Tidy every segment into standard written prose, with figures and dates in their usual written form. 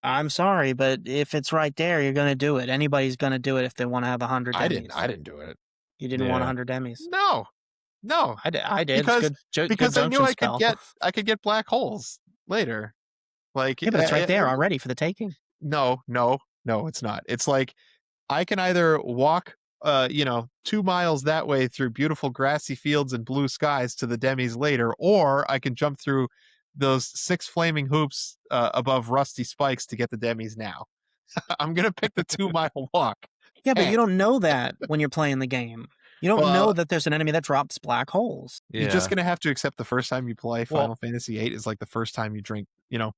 I'm sorry, but if it's right there, you're gonna do it. Anybody's gonna do it if they want to have 100 I didn't. demis. I didn't do it. You didn't want Yeah. 100 demis. No, no, I did. It's because good. Good because I knew junction spell. I could get black holes later. Like, Yeah, but it's right there already for the taking. no, no, no, it's not. It's like I can either walk, 2 miles that way through beautiful grassy fields and blue skies to the demis later, or I can jump through those 6 flaming hoops above rusty spikes to get the demis now. I'm gonna pick the 2 mile walk. Yeah, but you Heck, don't know that when you're playing the game. You don't know well, that there's an enemy that drops black holes. you're just Yeah. gonna have to accept the first time you play Well- Final Fantasy VIII is like the first time you drink,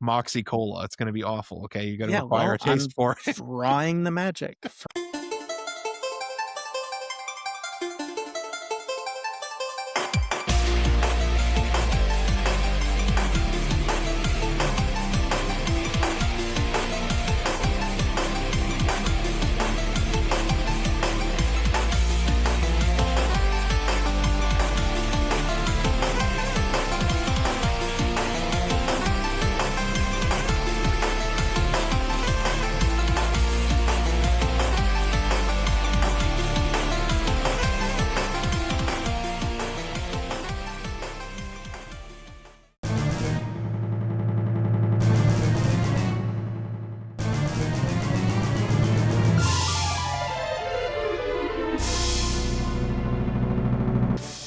Moxie Cola. It's gonna be awful. Okay, you got to Yeah, acquire well, a taste for it. drawing the magic.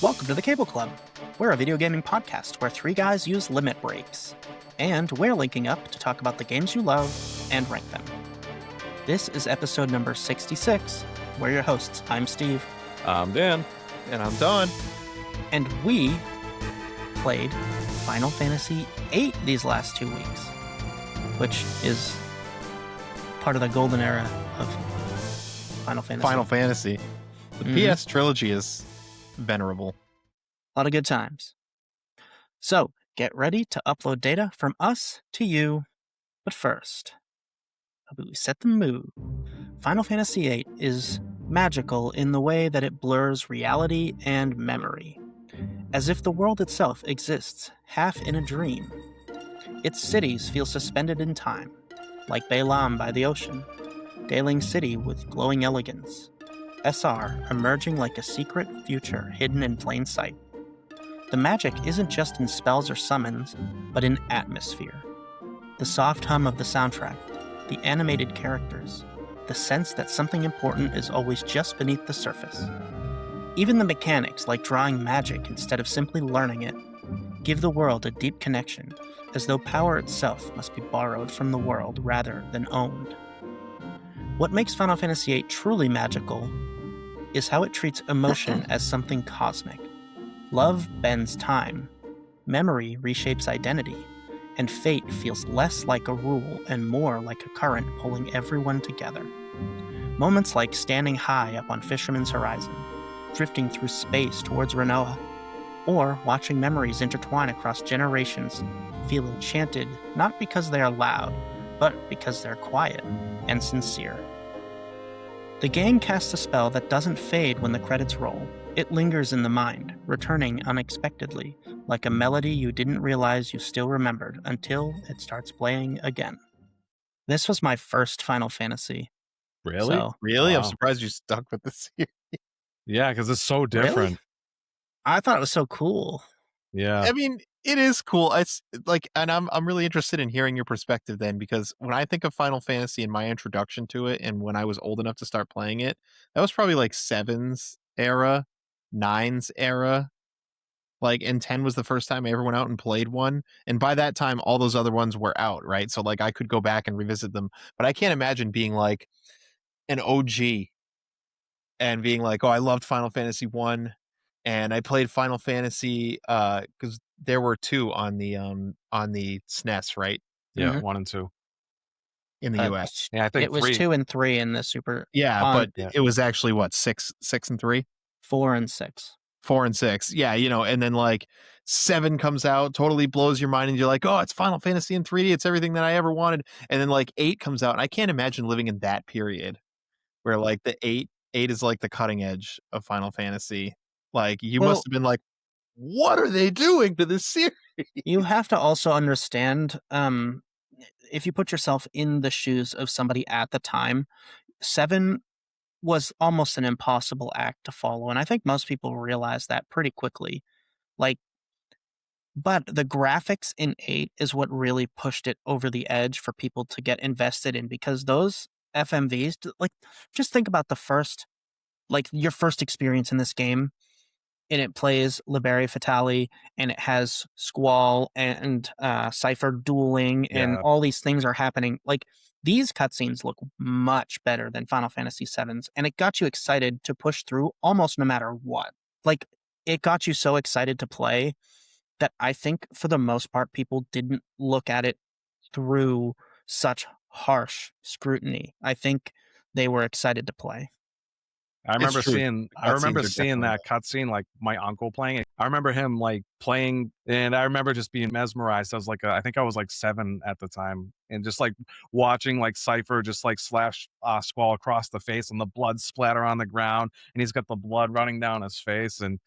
Welcome to the Cable Club. We're a video gaming podcast where 3 guys use limit breaks. And we're linking up to talk about the games you love and rank them. This is episode number 66. We're your hosts. I'm Steve. I'm Dan. And I'm done. And we played Final Fantasy VIII these last 2 weeks, which is part of the golden era of Final Fantasy. Final Fantasy. The PS trilogy is venerable. A lot of good times. So, get ready to upload data from us to you. But first, how about we set the mood? Final Fantasy VIII is magical in the way that it blurs reality and memory, as if the world itself exists half in a dream. Its cities feel suspended in time, like Beilam by the ocean, Daling City with glowing elegance, SR emerging like a secret future hidden in plain sight. The magic isn't just in spells or summons, but in atmosphere. The soft hum of the soundtrack, the animated characters, the sense that something important is always just beneath the surface. Even the mechanics, like drawing magic instead of simply learning it, give the world a deep connection, as though power itself must be borrowed from the world rather than owned. What makes Final Fantasy VIII truly magical is how it treats emotion as something cosmic. Love bends time, memory reshapes identity, and fate feels less like a rule and more like a current pulling everyone together. Moments like standing high up on Fisherman's Horizon, drifting through space towards Renoa, or watching memories intertwine across generations feel enchanted not because they are loud, but because they're quiet and sincere. The game casts a spell that doesn't fade when the credits roll. It lingers in the mind, returning unexpectedly, like a melody you didn't realize you still remembered until it starts playing again. This was my first Final Fantasy. Really? So, Really? I'm Wow. surprised you stuck with this. Yeah, because it's so different. I thought it was so cool. Yeah. I mean, it is cool. It's like, and I'm really interested in hearing your perspective then, because when I think of Final Fantasy and my introduction to it, and when I was old enough to start playing it, that was probably like 7's era, 9's era. Like, and 10 was the first time I ever went out and played one. And by that time, all those other ones were out, right? So like I could go back and revisit them. But I can't imagine being like an OG and being like, oh, I loved Final Fantasy 1. And I played Final Fantasy because there were 2 on the SNES, right? Yeah, Mhm. 1 and 2. In the US. Yeah, I think It was 3. 2 and 3 in the Super. Yeah, on but it was actually what, 6 and 3? 4 and 6. 4 and 6. Yeah, and then like 7 comes out, totally blows your mind, and you're like, oh, it's Final Fantasy in 3D. It's everything that I ever wanted. And then like 8 comes out, and I can't imagine living in that period where like the 8 is like the cutting edge of Final Fantasy. Like you Well- must have been like, what are they doing to this series? You have to also understand, if you put yourself in the shoes of somebody at the time, 7 was almost an impossible act to follow, and I think most people realize that pretty quickly. Like, but the graphics in 8 is what really pushed it over the edge for people to get invested in because those FMVs, like, just think about your first experience in this game, and it plays Liberi Fatali, and it has Squall and Cypher dueling, and Yeah. all these things are happening. Like, these cutscenes look much better than Final Fantasy VII's, and it got you excited to push through almost no matter what. Like, it got you so excited to play that I think for the most part, people didn't look at it through such harsh scrutiny. I think they were excited to play. I It's remember true. seeing The cutscenes are definitely that cutscene, like, my uncle playing it. I remember him, like, playing, and I remember just being mesmerized. I was like, I think I was, like, 7 at the time, and just, like, watching, like, Cypher just, like, slash, Squall across the face and the blood splatter on the ground, and he's got the blood running down his face, and,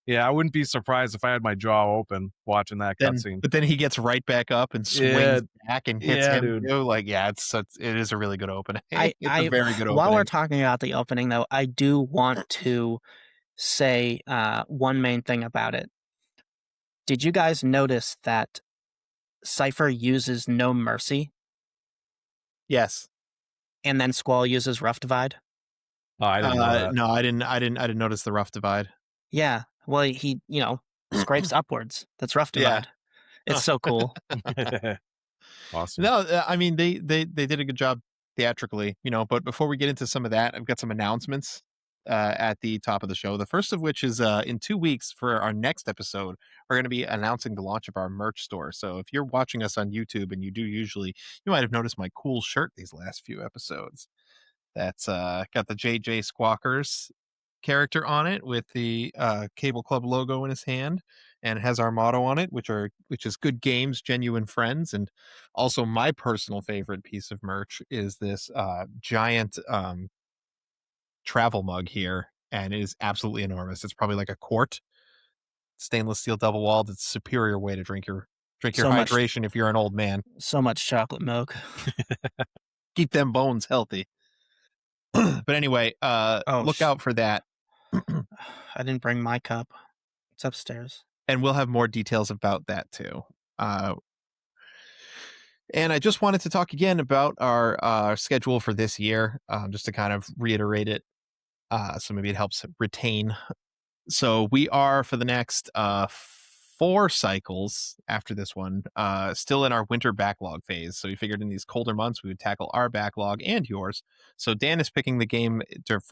yeah, I wouldn't be surprised if I had my jaw open watching that then cutscene. but then he gets right back up and Yeah. swings back and hits Yeah, him dude. too. Like, yeah, it is a really good opening. I It's a I very good while we're opening. talking about the opening, though, I do want to say, one main thing about it. Did you guys notice that Cypher uses No Mercy, Yes. and then Squall uses Rough Divide? Oh, I didn't know that. No, I didn't notice the rough divide. Yeah. Well, he, scrapes upwards. That's Rough Yeah. Divide. It's so cool. Awesome. No, I mean they did a good job theatrically, but before we get into some of that, I've got some announcements at the top of the show. The first of which is in 2 weeks for our next episode, we're going to be announcing the launch of our merch store. So if you're watching us on YouTube and you might have noticed my cool shirt these last few episodes. That's got the JJ Squawkers character on it with the Cable Club logo in his hand, and has our motto on it, which is good games, genuine friends. And also my personal favorite piece of merch is this giant travel mug here, and it is absolutely enormous. It's probably like a quart, stainless steel double walled. It's a superior way to drink your So much hydration if you're an old man. so much chocolate milk. Keep them bones healthy. But anyway, Oh, look out for that. I didn't bring my cup. It's upstairs. And we'll have more details about that too. Uh, and I just wanted to talk again about our schedule for this year, just to kind of reiterate it, so maybe it helps retain. So we are for the next 4 cycles after this one, still in our winter backlog phase. So we figured in these colder months we would tackle our backlog and yours. So Dan is picking the game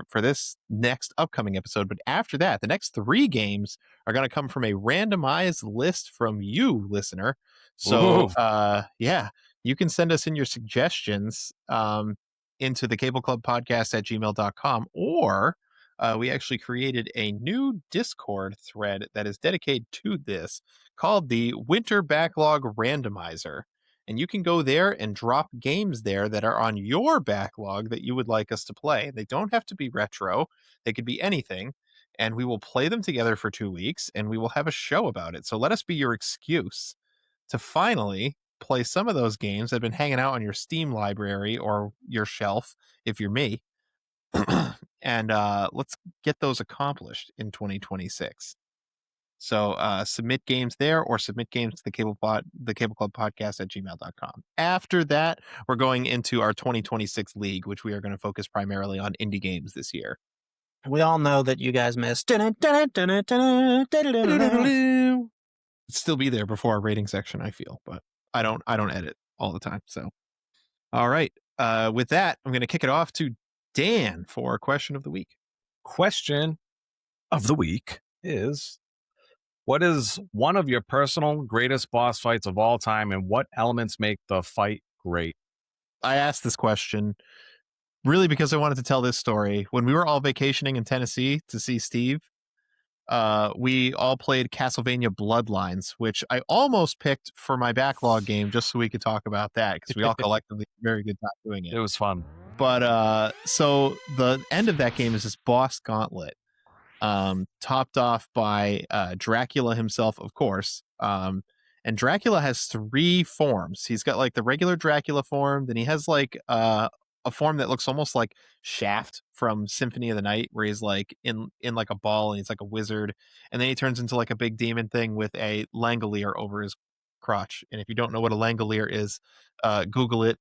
for this next upcoming episode, but after that, the next 3 games are going to come from a randomized list from you, listener. So Ooh. yeah, you can send us in your suggestions into the Cable Club Podcast at gmail.com, or we actually created a new Discord thread that is dedicated to this called the Winter Backlog Randomizer. And you can go there and drop games there that are on your backlog that you would like us to play. They don't have to be retro, they could be anything. And we will play them together for 2 weeks and we will have a show about it. So let us be your excuse to finally play some of those games that have been hanging out on your Steam library or your shelf if you're me. And let's get those accomplished in 2026. So submit games there or submit games to the Cable Club Podcast at gmail.com. After that, we're going into our 2026 league, which we are going to focus primarily on indie games this year. We all know that you guys missed. It'd still be there before our rating section, I feel, but I don't edit all the time. So all right. With that, I'm going to kick it off to Dan for question of the week. Question of the week is, what is one of your personal greatest boss fights of all time, and what elements make the fight great? I asked this question really because I wanted to tell this story. When we were all vacationing in Tennessee to see Steve, we all played Castlevania Bloodlines, which I almost picked for my backlog game just so we could talk about that, because we all collectively had a very good time doing it. It was fun. But so the end of that game is this boss gauntlet, topped off by Dracula himself, of course, And Dracula has 3 forms. He's got like the regular Dracula form, then he has like a form that looks almost like Shaft from Symphony of the Night, where he's like in like a ball and he's like a wizard, and then he turns into like a big demon thing with a Langolier over his crotch. And if you don't know what a Langolier is, Google it.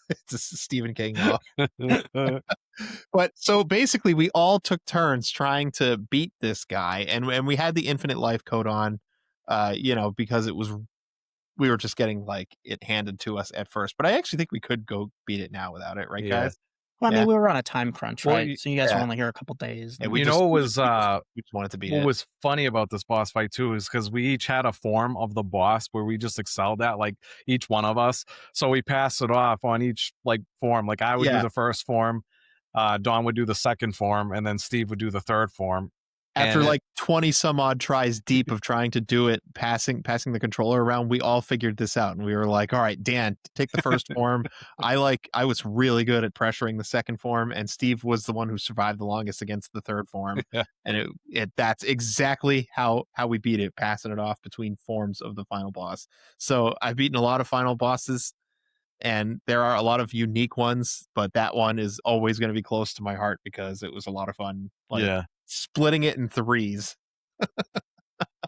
It's a Stephen King novel. But so basically, we all took turns trying to beat this guy, and we had the infinite life code on, because we were just getting like it handed to us at first. But I actually think we could go beat it now without it, right, Yeah. guys? Well, I Yeah, mean, we were on a time crunch, Well, right? So you guys were yeah, only here a couple days. yeah. And, you know what was We just wanted to beat what it. was funny about this boss fight too is because we each had a form of the boss where we just excelled at, like each one of us. So we passed it off on each like form. Like I would do Yeah. the first form, Don would do the second form, and then Steve would do the third form. After And like 20 some odd tries deep of trying to do it, passing the controller around, we all figured this out, and we were like, all right, Dan, take the first form. I was really good at pressuring the second form, and Steve was the one who survived the longest against the third form. yeah, And that's exactly how we beat it, passing it off between forms of the final boss. So I've beaten a lot of final bosses, and there are a lot of unique ones, but that one is always going to be close to my heart because it was a lot of fun. Like, yeah. splitting it in threes.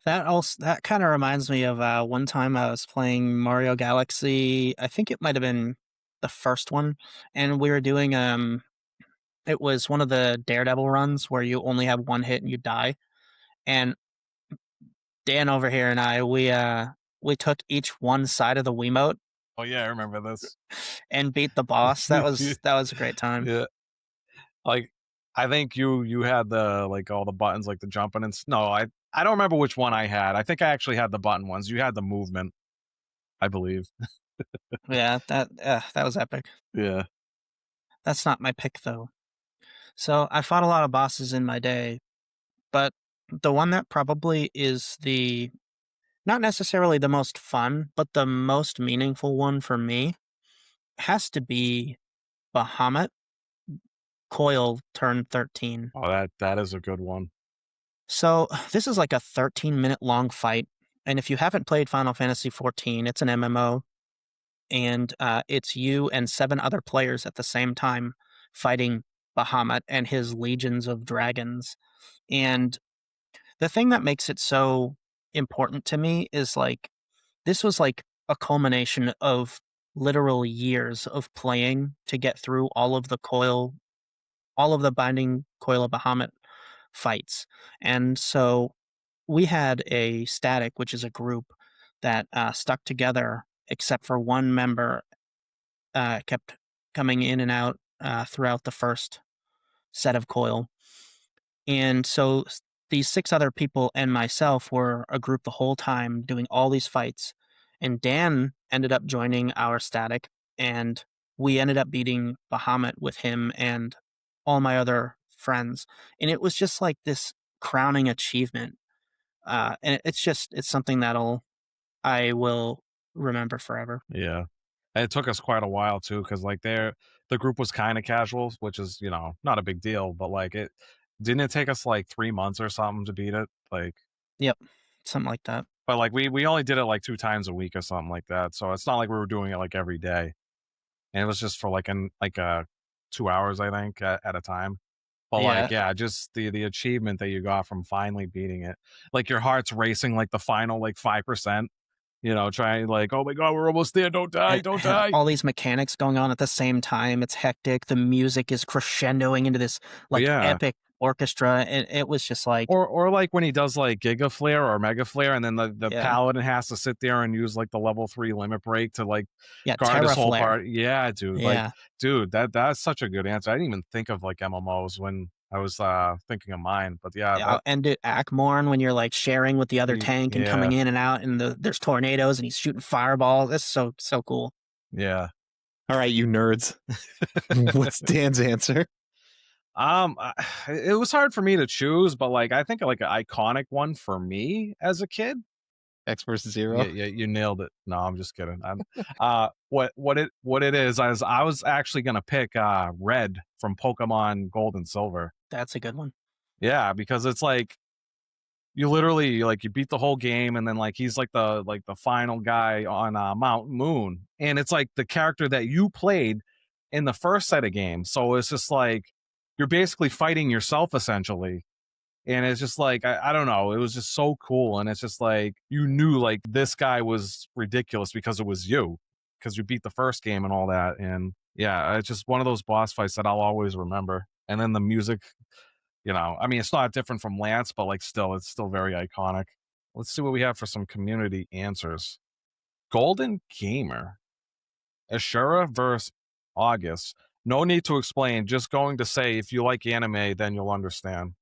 that kind of reminds me of one time I was playing Mario Galaxy. I think it might have been the first one, and we were doing it was one of the Daredevil runs where you only have one hit and you die. And Dan over here and I, we took each one side of the Wiimote Oh yeah, I remember this. and beat the boss. That was a great time. Yeah. Like I think you had the like all the buttons like the jumping and no, I don't remember which one I had. I think I actually had the button ones. You had the movement, I believe. Yeah, that was epic. Yeah. That's not my pick though. So I fought a lot of bosses in my day, but the one that probably is the not necessarily the most fun, but the most meaningful one for me has to be Bahamut Coil Turn 13. Oh, that is a good one. So this is like a 13-minute long fight, and if you haven't played Final Fantasy XIV, it's an MMO, and it's you and 7 other players at the same time fighting Bahamut and his legions of dragons. And the thing that makes it so important to me is like this was like a culmination of literal years of playing to get through all of the binding coil of Bahamut fights. And so we had a static, which is a group that stuck together, except for one member kept coming in and out throughout the first set of coil. And so these 6 other people and myself were a group the whole time doing all these fights. And Dan ended up joining our static, and we ended up beating Bahamut with him and all my other friends. And it was just like this crowning achievement. And it's something I will remember forever. Yeah. And it took us quite a while too, because like the group was kind of casual, which is, not a big deal, but like it didn't it take us like 3 months or something to beat it? Like Yep. Something like that. but like we only did it like 2 times a week or something like that. So it's not like we were doing it like every day. And it was just for like 2 hours, I think, at a time. But Yeah. like, yeah, just the achievement that you got from finally beating it. Like your heart's racing like the final like 5%, trying like, oh my god, we're almost there. Don't die, don't And die. all these mechanics going on at the same time. It's hectic. The music is crescendoing into this But like yeah. epic orchestra, and it was just like, Or like when he does like Giga Flare or Mega Flare, and then the yeah, paladin has to sit there and use like the level 3 limit break to like yeah, guard his Terra whole Flare, part. Yeah, dude. Like, yeah, dude, that's such a good answer. I didn't even think of like MMOs when I was thinking of mine. But yeah, yeah. And it Akmorn when you're like sharing with the other tank and yeah, coming in and out, and there's tornadoes and he's shooting fireballs. It's so cool. yeah. All right, you nerds. What's Dan's answer? It was hard for me to choose, but like I think like an iconic one for me as a kid. X versus Zero. Yeah, you nailed it. No, I'm just kidding. What it is I was actually gonna pick Red from Pokemon Gold and Silver. That's a good one. Yeah, because it's like You literally like you beat the whole game, and then like he's like the final guy on Mount Moon, and it's like the character that you played in the first set of games. So it's just like you're basically fighting yourself essentially, and it's just like I don't know, it was just so cool, and it's just like you knew like this guy was ridiculous because it was you, because you beat the first game and all that, and yeah, it's just one of those boss fights that I'll always remember. And then the music, I mean, it's not different from Lance, but like still, it's still very iconic. Let's see what we have for some community answers. Golden Gamer, Ashura versus August. No need to explain. Just going to say if you like anime, then you'll understand.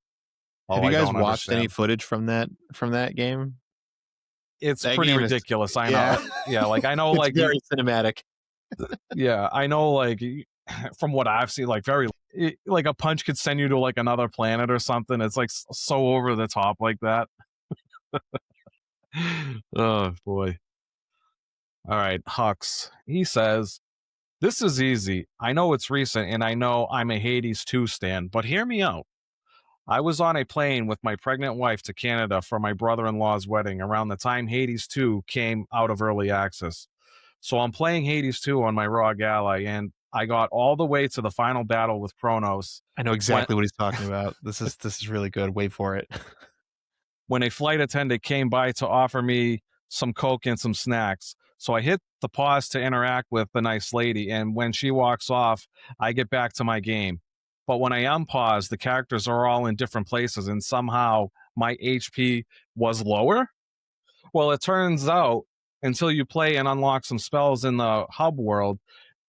Have Oh, you I guys don't watched any understand. footage from that game? It's That pretty game is ridiculous. I know. yeah, Yeah, like I know, it's like very cinematic. yeah, I know, like from what I've seen, like like a punch could send you to like another planet or something. It's like so over the top like that. Oh boy. All right, Hux. He says, "This is easy. I know it's recent, and I know I'm a Hades 2 stan, but hear me out. I was on a plane with my pregnant wife to Canada for my brother-in-law's wedding around the time Hades 2 came out of early access. So I'm playing Hades 2 on my ROG Ally, and I got all the way to the final battle with Kronos I know when exactly what he's talking about. This is really good. Wait for it. when a flight attendant came by to offer me some Coke and some snacks. So I hit the pause to interact with the nice lady, and when she walks off, I get back to my game. But when I unpause, the characters are all in different places, and somehow my HP was lower. Well, it turns out until you play and unlock some spells in the hub world,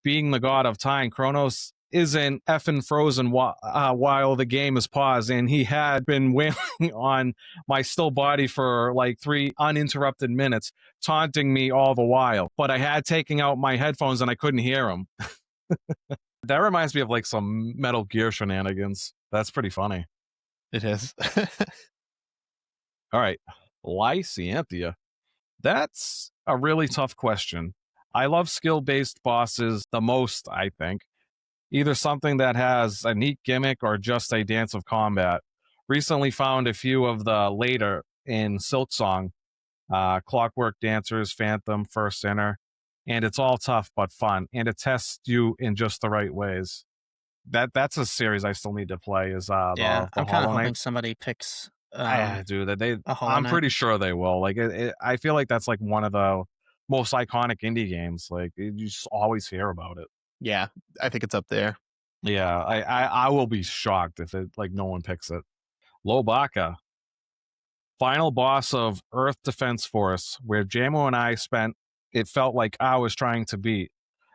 being the god of time, Kronos isn't effing frozen while the game is paused, and he had been wailing on my still body for like 3 uninterrupted minutes, taunting me all the while. But I had taken out my headphones and I couldn't hear him. That reminds me of like some Metal Gear shenanigans. That's pretty funny. It is. All right, Lycianthia. That's a really tough question. I love skill-based bosses the most, I think. Either something that has a neat gimmick or just a dance of combat. Recently found a few of the later in Silk Song, Clockwork Dancers, Phantom, First Sinner, and it's all tough but fun, and it tests you in just the right ways. That's a series I still need to play. Is Yeah, the I'm kind of Hollow Knight? hoping somebody picks Dude, they. a Hollow I'm Knight. pretty sure they will. Like, I feel like that's like one of the most iconic indie games. Like, you just always hear about it. Yeah, I think it's up there. Yeah, I will be shocked if it like no one picks it. Lobaka, final boss of Earth Defense Force, where Jamo and I spent. It felt like I was trying to beat.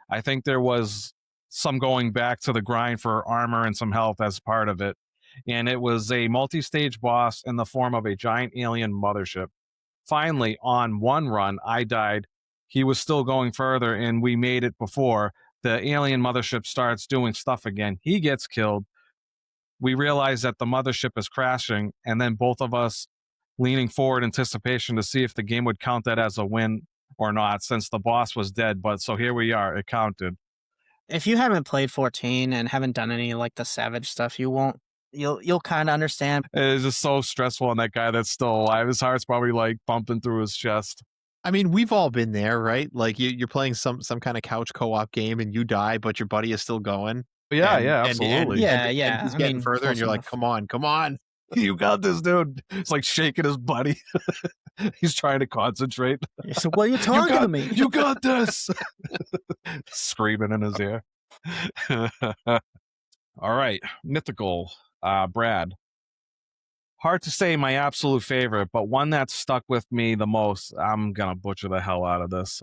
I think there was some going back to the grind for armor and some health as part of it. And it was a multi stage boss in the form of a giant alien mothership. Finally, on one run, I died. He was still going further, and we made it before. The alien mothership starts doing stuff again. He gets killed. We realize that the mothership is crashing, and then both of us leaning forward in anticipation to see if the game would count that as a win or not, since the boss was dead. But so here we are. It counted. If you haven't played 14 and haven't done any like the Savage stuff, you'll kind of understand. It's just so stressful on that guy that's still alive. His heart's probably like bumping through his chest. I mean, we've all been there, right? Like you're playing some kind of couch co-op game and you die, but your buddy is still going. Yeah, And yeah, and and absolutely. Yeah, and, and yeah. he's I getting mean, further, and close you're like, enough. come on. You got this, dude. It's like shaking his buddy. He's trying to concentrate. So what are you talking to me? You got this. Screaming in his ear. All right, mythical. Brad. Hard to say my absolute favorite, but one that stuck with me the most. I'm gonna butcher the hell out of this.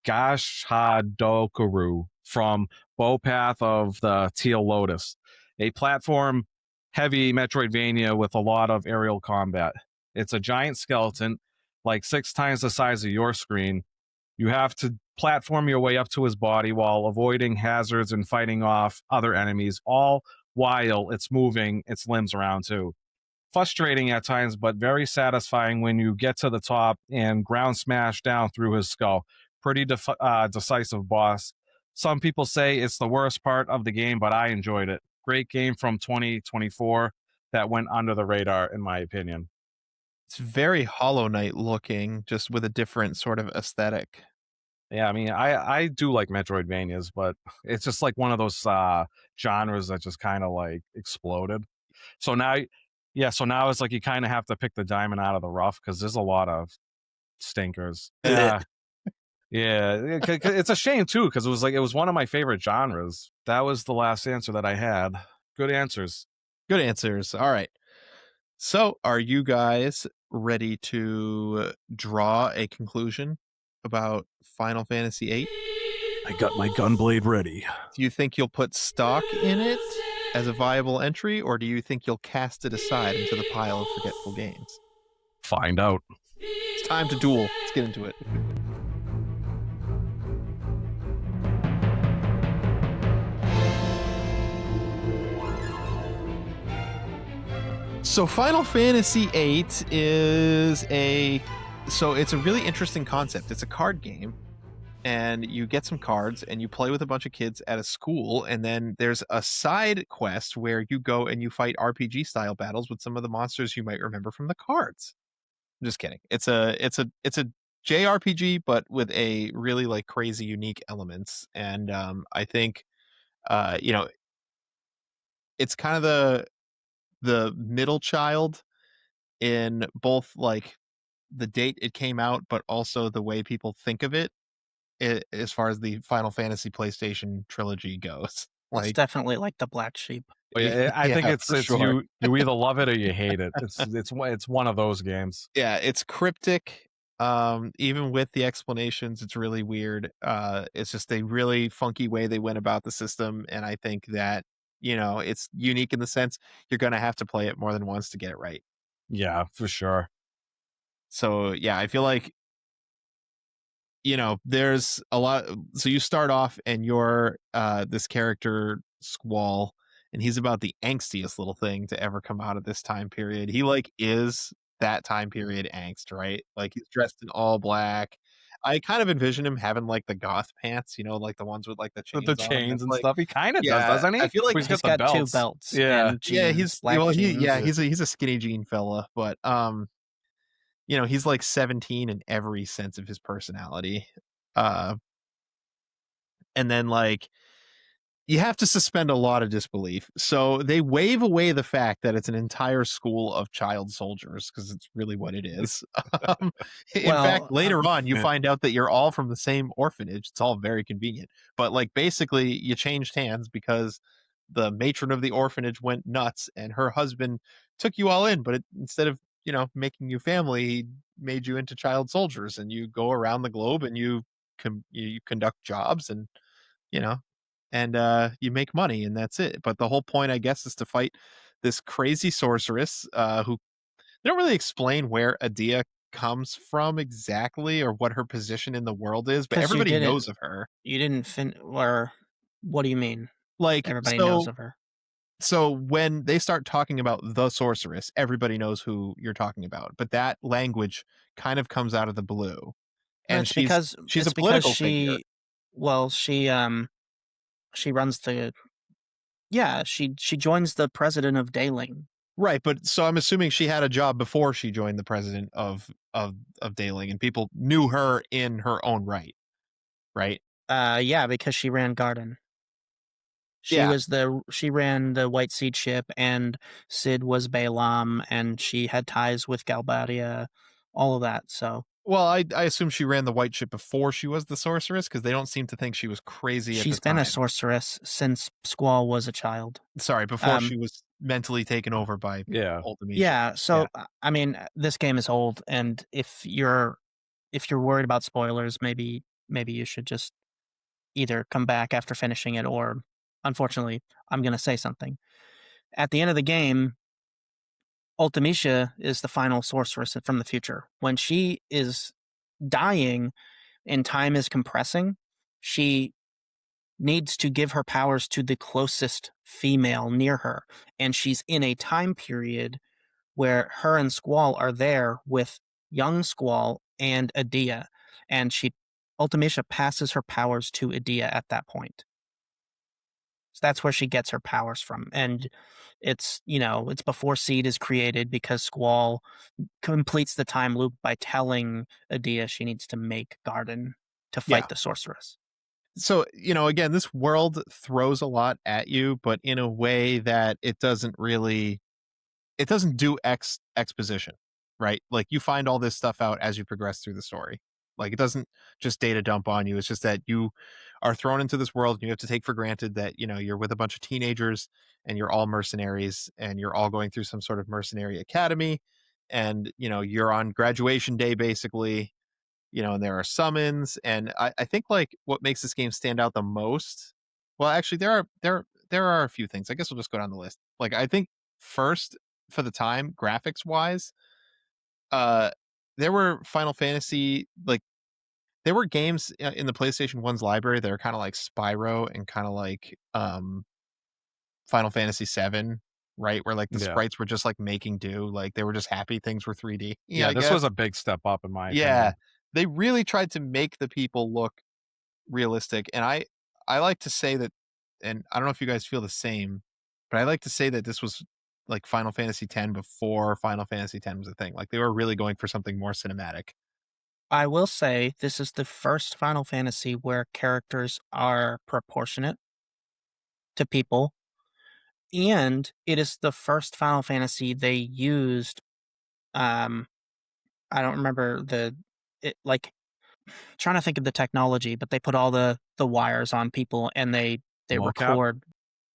Gashadokuru from Bowpath of the Teal Lotus, a platform heavy Metroidvania with a lot of aerial combat. It's a giant skeleton, like 6 times the size of your screen. You have to platform your way up to his body while avoiding hazards and fighting off other enemies, all while it's moving its limbs around too. Frustrating at times, but very satisfying when you get to the top and ground smash down through his skull. Pretty decisive boss. Some people say it's the worst part of the game, but I enjoyed it. Great game from 2024 that went under the radar, in my opinion. It's very Hollow Knight looking, just with a different sort of aesthetic. Yeah, I mean, I do like Metroidvanias, but it's just like one of those genres that just kind of like exploded. So now, yeah, so now it's like you kind of have to pick the diamond out of the rough because there's a lot of stinkers. Blech. Yeah, yeah, it's a shame too because it was one of my favorite genres. That was the last answer that I had. Good answers. Good answers. All right. So, are you guys ready to draw a conclusion about Final Fantasy VIII? I got my gunblade ready. Do you think you'll put stock in it as a viable entry, or do you think you'll cast it aside into the pile of forgetful games? Find out. It's time to duel. Let's get into it. So Final Fantasy VIII it's a really interesting concept. It's a card game, and you get some cards and you play with a bunch of kids at a school, and then there's a side quest where you go and you fight RPG style battles with some of the monsters you might remember from the cards. I'm just kidding. It's a JRPG, but with a really like crazy unique elements, and I think you know it's kind of the middle child in both like the date it came out, but also the way people think of it, as far as the Final Fantasy PlayStation trilogy goes. It's Like, definitely like the black sheep. But yeah, I think yeah, it's for sure. you either love it or you hate it. It's one of those games. Yeah, it's cryptic. Even with the explanations, it's really weird. It's just a really funky way they went about the system, and I think that it's unique in the sense you're gonna have to play it more than once to get it right. Yeah, for sure. So yeah, I feel like there's a lot. So you start off and you're this character Squall, and he's about the angstiest little thing to ever come out of this time period. He like is that time period angst, right? Like he's dressed in all black. I kind of envision him having like the goth pants, like the ones with like the With the chains on them. chains That's and like, stuff. He kind of does, yeah, doesn't I he? feel like Or he's He's got the got two belts. belts Yeah. and yeah, jeans, black jeans. he's a skinny jean fella, but he's like 17 in every sense of his personality. Uh and then like you have to suspend a lot of disbelief. So they wave away the fact that it's an entire school of child soldiers because it's really what it is. Um, in fact, Well, later on, you Yeah. find out that you're all from the same orphanage. It's all very convenient. But like basically, you changed hands because the matron of the orphanage went nuts and her husband took you all in. But instead of making you family, he made you into child soldiers, and you go around the globe and you conduct jobs and you know you make money and that's it. But the whole point, I guess, is to fight this crazy sorceress who they don't really explain where Adia comes from exactly or what her position in the world is, but because everybody knows of her. you didn't or what do you mean? Like Everybody knows of her. so when they start talking about the sorceress, everybody knows who you're talking about, but that language kind of comes out of the blue, No, and she's a it's because political figure. well, she runs the yeah, she joins the president of Daling. Right, but so I'm assuming she had a job before she joined the president of Daling, and people knew her in her own right, right? Yeah, because she ran Garden. Yeah. She ran the White Seed ship, and Sid was Balaam, and she had ties with Galbadia, all of that. So Well, I assume she ran the white ship before she was the sorceress because they don't seem to think she was crazy at the she's been a time. sorceress since Squall was a child. Sorry, before Um, she was mentally taken over by Yeah. Ultimecia. yeah. Yeah. So I mean, this game is old, and if you're worried about spoilers, maybe you should just either come back after finishing it, or unfortunately, I'm going to say something. At the end of the game, Ultimecia is the final sorceress from the future. When she is dying and time is compressing, she needs to give her powers to the closest female near her. And she's in a time period where her and Squall are there with young Squall and Adia. And Ultimecia passes her powers to Adia at that point. So that's where she gets her powers from. And it's before Seed is created because Squall completes the time loop by telling Adia she needs to make Garden to Yeah. fight the sorceress. So, again, this world throws a lot at you, but in a way that it doesn't do exposition, right? Like you find all this stuff out as you progress through the story. Like it doesn't just data dump on you. It's just that you are thrown into this world and you have to take for granted that, you're with a bunch of teenagers and you're all mercenaries and you're all going through some sort of mercenary academy and, you're on graduation day basically, and there are summons. And I think like what makes this game stand out the most, well, actually there are a few things. I guess we'll just go down the list. Like I think first for the time, graphics wise, uh there were Final Fantasy like there were games in the PlayStation 1's library that are kind of like Spyro and kind of like Final Fantasy VII, right? Where like the Yeah. sprites were just like making do, like they were just happy things were 3D. Yeah, Yeah, I this guess. was a big step up in my Yeah. opinion. They really tried to make the people look realistic. And I like to say that, and I don't know if you guys feel the same, but I like to say that this was like Final Fantasy X before Final Fantasy X was a thing. Like they were really going for something more cinematic. I will say this is the first Final Fantasy where characters are proportionate to people, and it is the first Final Fantasy they used. Um, I don't remember like trying to think of the technology, but they put all the wires on people and they Mocap, record.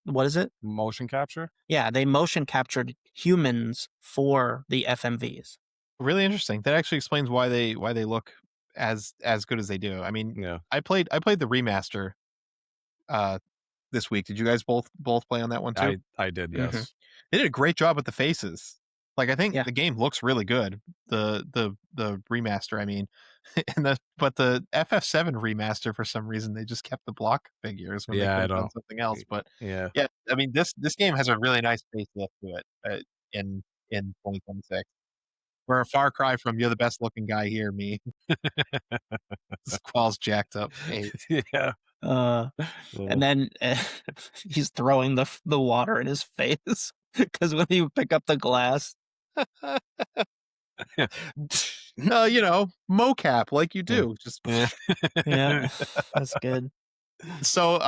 What is it? motion capture. Yeah, they motion captured humans for the FMVs. Really interesting. That actually explains why they look as good as they do. I mean, Yeah, I played the remaster uh this week. Did you guys both play on that one too? I did, Mhm. yes. They did a great job with the faces. Like I think Yeah. the game looks really good. The remaster, I mean, but the FF7 remaster for some reason they just kept the block figures when they Yeah, could I have done don't. something else. But Yeah, yeah, I mean this game has a really nice facelift to it in 2026. We're a far cry from you're the best looking guy here, me. Squall's jacked up face. yeah. Uh, and Uh, then he's throwing the water in his face because when you pick up the glass, Mocap like you yeah. do. Just Yeah. yeah, that's good. so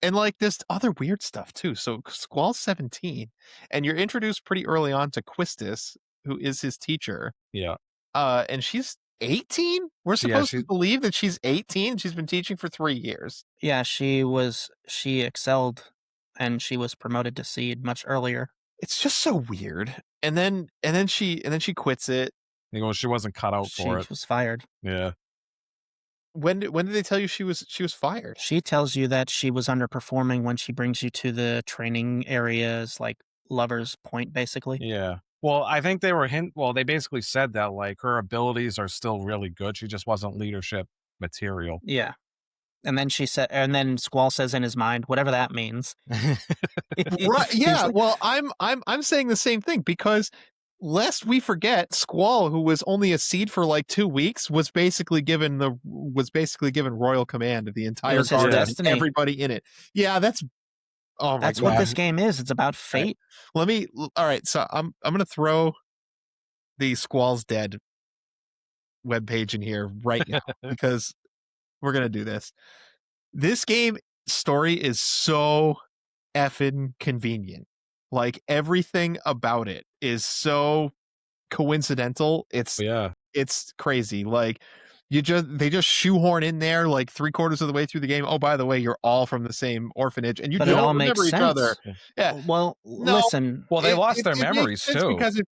and like this other weird stuff too. So Squall's 17, and you're introduced pretty early on to Quistis, who is his teacher. Yeah. And she's 18? We're Yeah, supposed to believe that she's 18. She's been teaching for 3 years. Yeah, she excelled, and she was promoted to seed much earlier. It's just so weird. And then she quits it. she wasn't cut out She for it. was fired. Yeah. When did they tell you she was fired? She tells you that she was underperforming when she brings you to the training areas, like Lover's Point, basically. Yeah. Well, I think they basically said that like her abilities are still really good. She just wasn't leadership material. Yeah. And then Squall says in his mind, whatever that means. Right. He's Yeah. like, Well, I'm saying the same thing because lest we forget, Squall, who was only a seed for like 2 weeks, was basically given royal command of the it entire was his garden and destiny. everybody in it. Yeah, that's oh my That's what god. this game is. It's about All right. fate. All right, so I'm gonna throw the Squall's Dead webpage in here right now because we're gonna do this. This game story is so effing convenient. Like everything about it is so coincidental. Yeah. It's crazy. Like they just shoehorn in there like 3/4 of the way through the game. Oh, by the way, you're all from the same orphanage and you But it don't all makes remember each other. sense. Yeah. Yeah. Well, No, listen, Well, they lost their it makes memories sense too. because it's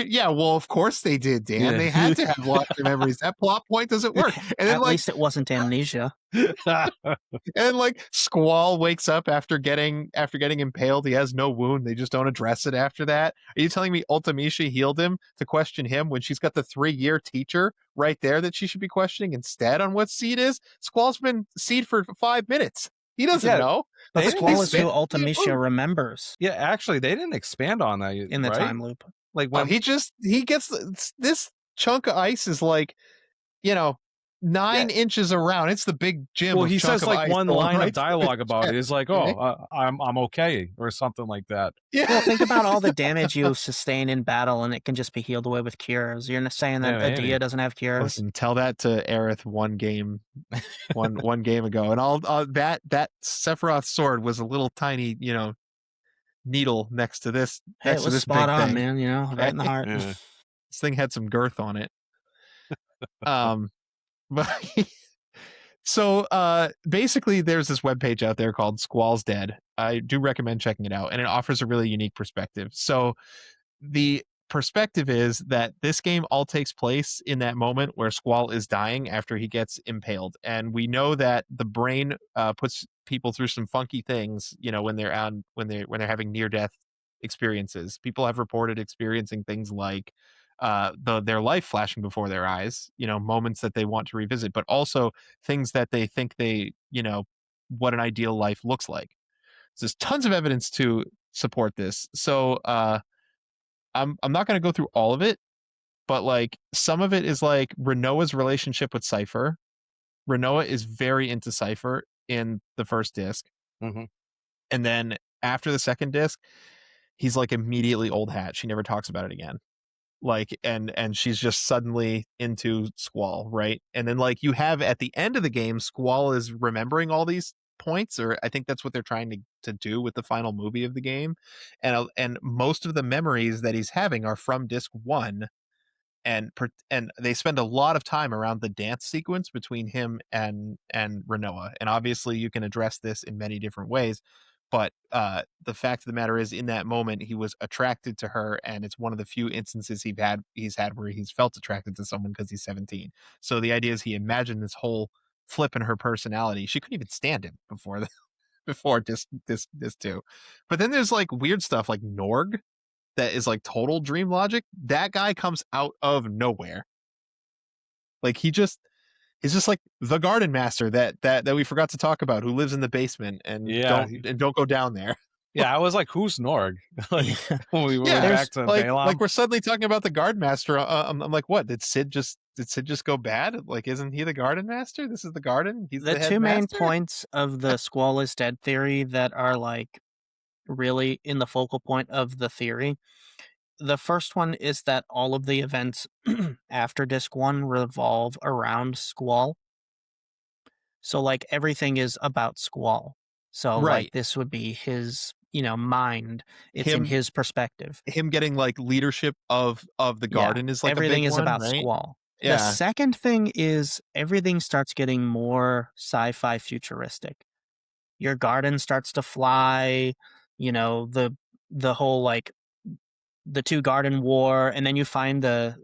yeah, well, of course they did, Dan. Yeah. They had to have lost their memories. That plot point doesn't work. And then at least it wasn't amnesia. like Squall wakes up after getting impaled. He has no wound. They just don't address it after that. Are you telling me Ultimisha healed him to question him when she's got the 3-year teacher right there that she should be questioning instead on what seed is? Squall's been seed for 5 minutes. He doesn't Yeah, know. But They didn't Squall is who expand. Ultimisha remembers Yeah, actually, they didn't expand on that, in the right? time loop. Like Oh, when he gets this chunk of ice is like, you know, Yeah. 9 inches around. It's the big gym Well, of he chunk says of like ice one going line of right through his dialogue about it. It's like, chest. "Oh, I'm okay," or something like that. Well, Yeah. think about all the damage you sustain in battle, and it can just be healed away with cures. You're not saying that Yeah, maybe. Adia doesn't have cures? Listen, tell that to Aerith one game ago, and all that Sephiroth sword was a little tiny, needle Hey, it next to was this spot big on, thing, man, right right? in the heart. Yeah. This thing had some girth on it. Um, but so basically, there's this webpage out there called Squall's Dead. I do recommend checking it out, and it offers a really unique perspective. So the perspective is that this game all takes place in that moment where Squall is dying after he gets impaled, and we know that the brain puts people through some funky things, when they're having near death experiences. People have reported experiencing things like their life flashing before their eyes, moments that they want to revisit, but also things that they think what an ideal life looks like. So there's tons of evidence to support this. So I'm not going to go through all of it, but like some of it is like Renoa's relationship with Cypher. Renoa is very into Cypher in the first disc, Mhm. and then after the second disc, he's like immediately old hat. She never talks about it again. Like and she's just suddenly into Squall, right? And then like you have at the end of the game, Squall is remembering all these points, or I think that's what they're trying to do with the final movie of the game. And most of the memories that he's having are from disc 1, and they spend a lot of time around the dance sequence between him and Renoa. And obviously you can address this in many different ways, but the fact of the matter is, in that moment he was attracted to her, and it's one of the few instances he's had where he's felt attracted to someone because he's 17. So the idea is he imagined this whole flip in her personality. She couldn't even stand him before before this too. But then there's like weird stuff like Norg that is like total dream logic. That guy comes out of nowhere. Like he's just like the garden master that we forgot to talk about, who lives in the basement, and Yeah, don't go down there. yeah, I was like, "Who's Norg?" Like, Yeah. when we went Yeah, There's back to like Balaam. we're suddenly talking about the garden master. I'm like, what? Did Sid just go bad? Like, isn't he the garden master? This is the garden. He's the the two main headmaster. points of the Squall is dead theory that are, like, really in the focal point of the theory. The first one is that all of the events after Disc 1 revolve around Squall. So, like, everything is about Squall. So, like, Right. this would be his, mind. It's in Him his perspective. him getting like leadership of the Yeah, garden is like a everything big is one, about right? Squall. The Yeah. second thing is everything starts getting more sci-fi futuristic. Your garden starts to fly, the whole, like, the 2 garden war, and then you find the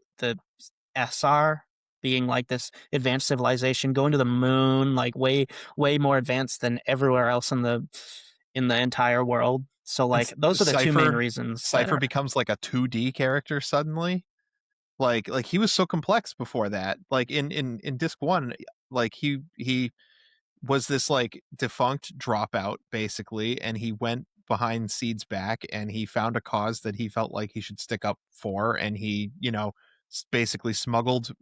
SR being like this advanced civilization going to the moon, like way more advanced than everywhere else in the entire world. So, And like, those are the 2 main Cypher reasons that Cypher are becomes like a 2D character suddenly. Like he was so complex before that. Like in disc 1, like he was this like defunct dropout basically, and he went behind Seed's back and he found a cause that he felt like he should stick up for, and he, basically smuggled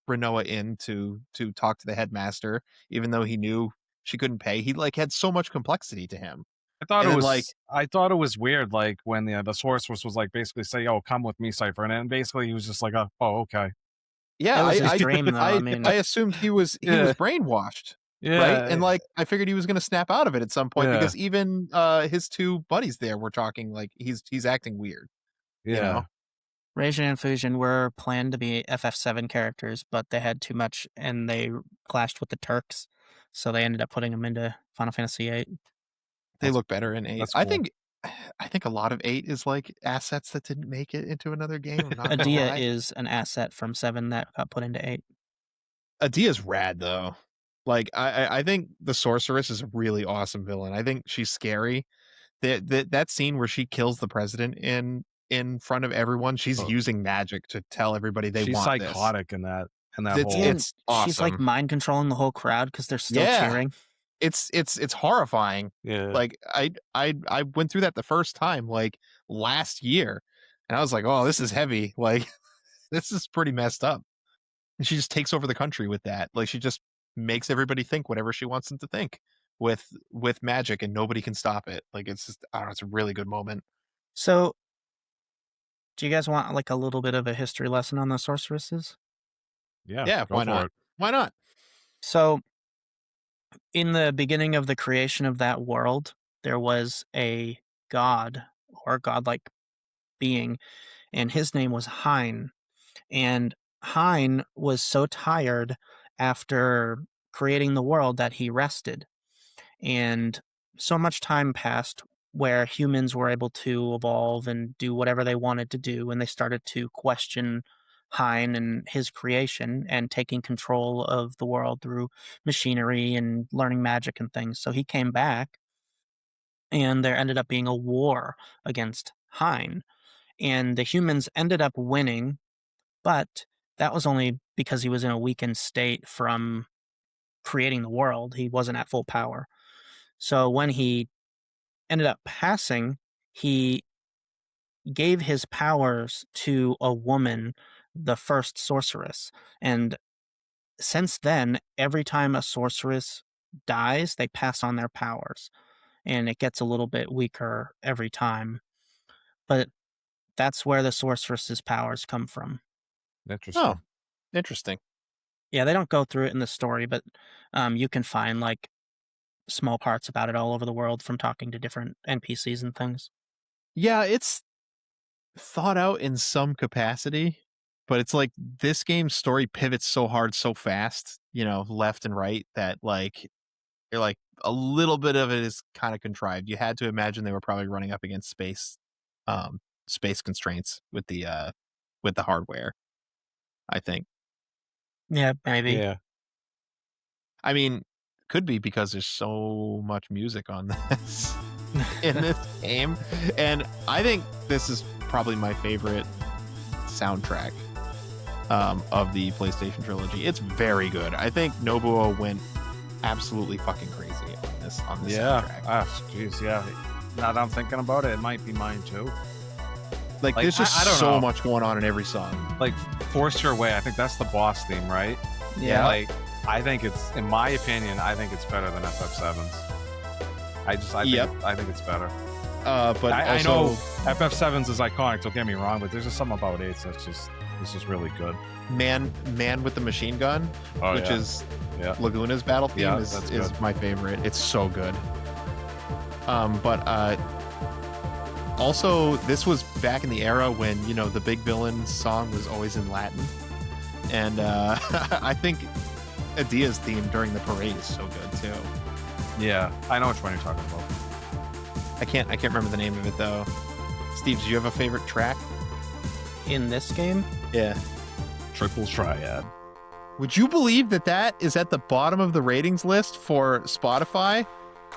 Renoa in to talk to the headmaster, even though he knew she couldn't pay. He like had so much complexity to him. And then like I thought it was weird, like when the sorceress was like basically say, "Oh, come with me, Cypher," and then basically he was just like, "Oh, okay." yeah, it was I his I dream, though. I I mean, assumed he was Yeah, brainwashed, right? And yeah, like I figured he was going to snap out of it at some point, yeah, because even his two buddies there were talking like he's acting weird, you know. yeah. Raging and Fusion were planned to be FF7 characters, but they had too much and they clashed with the Turks, so they ended up putting them into Final Fantasy VIII. They That's look better in 8. that's I cool. think I think a lot of 8 is like assets that didn't make it into another game. I'm not gonna Adia lie. is an asset from 7 that got put into 8. Adia's rad though. Like I think the sorceress is a really awesome villain. I think she's scary. That scene where she kills the president in front of everyone, she's Oh, using magic to tell everybody they she's want this. psychotic in that It's whole. And it's she's, like, awesome. mind controlling the whole crowd because 'cause they're still Yeah. cheering. It's horrifying. Yeah. Like I went through that the first time like last year, and I was like, "Oh, this is heavy." Like this is pretty messed up. And she just takes over the country with that. Like, she just makes everybody think whatever she wants them to think with magic, and nobody can stop it. Like, it's just, I don't know, it's a really good moment. So, do you guys want like a little bit of a history lesson on the sorceresses? Yeah, Yeah, go why for not? it. Why not? So, in the beginning of the creation of that world, there was a god or godlike being, and his name was Hein. And Hein was so tired after creating the world that he rested. And so much time passed where humans were able to evolve and do whatever they wanted to do, and they started to question Hein and his creation and taking control of the world through machinery and learning magic and things. So he came back, and there ended up being a war against Hein. And the humans ended up winning, but that was only because he was in a weakened state from creating the world. He wasn't at full power. So when he ended up passing, he gave his powers to a woman, the first sorceress. And since then, every time a sorceress dies, they pass on their powers. And it gets a little bit weaker every time. But that's where the sorceress's powers come from. Oh, Interesting. interesting. Yeah, they don't go through it in the story, but you can find like small parts about it all over the world from talking to different NPCs and things. Yeah, it's thought out in some capacity, but it's like this game's story pivots so hard so fast, left and right, that like you're like a little bit of it is kind of contrived. You had to imagine they were probably running up against um space constraints with the hardware, I think. Yeah, maybe. Yeah. I mean, could be because there's so much music on this in this game. And I think this is probably my favorite soundtrack of the PlayStation trilogy. It's very good. I think Nobuo went absolutely fucking crazy on this Yeah. soundtrack. Jeez, yeah. Now that I'm thinking about it, it might be mine too. Like, Like, there's just I don't so know. much going on in every song. Like, Force Your Way, I think that's the boss theme, right? Yeah. Like, I think it's, in my opinion, I think it's better than FF7's. Yep. I think it's better. But I also, know FF7's is iconic, don't get me wrong, but there's just something about 8 that's just, it's just really good. Man with the Machine Gun, Oh, which yeah. is Yeah. Laguna's battle theme, Yeah, is that's good. my favorite. It's so good. But also, this was back in the era when, the big villain song was always in Latin. And I think Adia's theme during the parade is so good too. Yeah, I know which one you're talking about. I can't remember the name of it though. Steve, do you have a favorite track? In this game, Yeah. Triple Triad. Would you believe that is at the bottom of the ratings list for Spotify?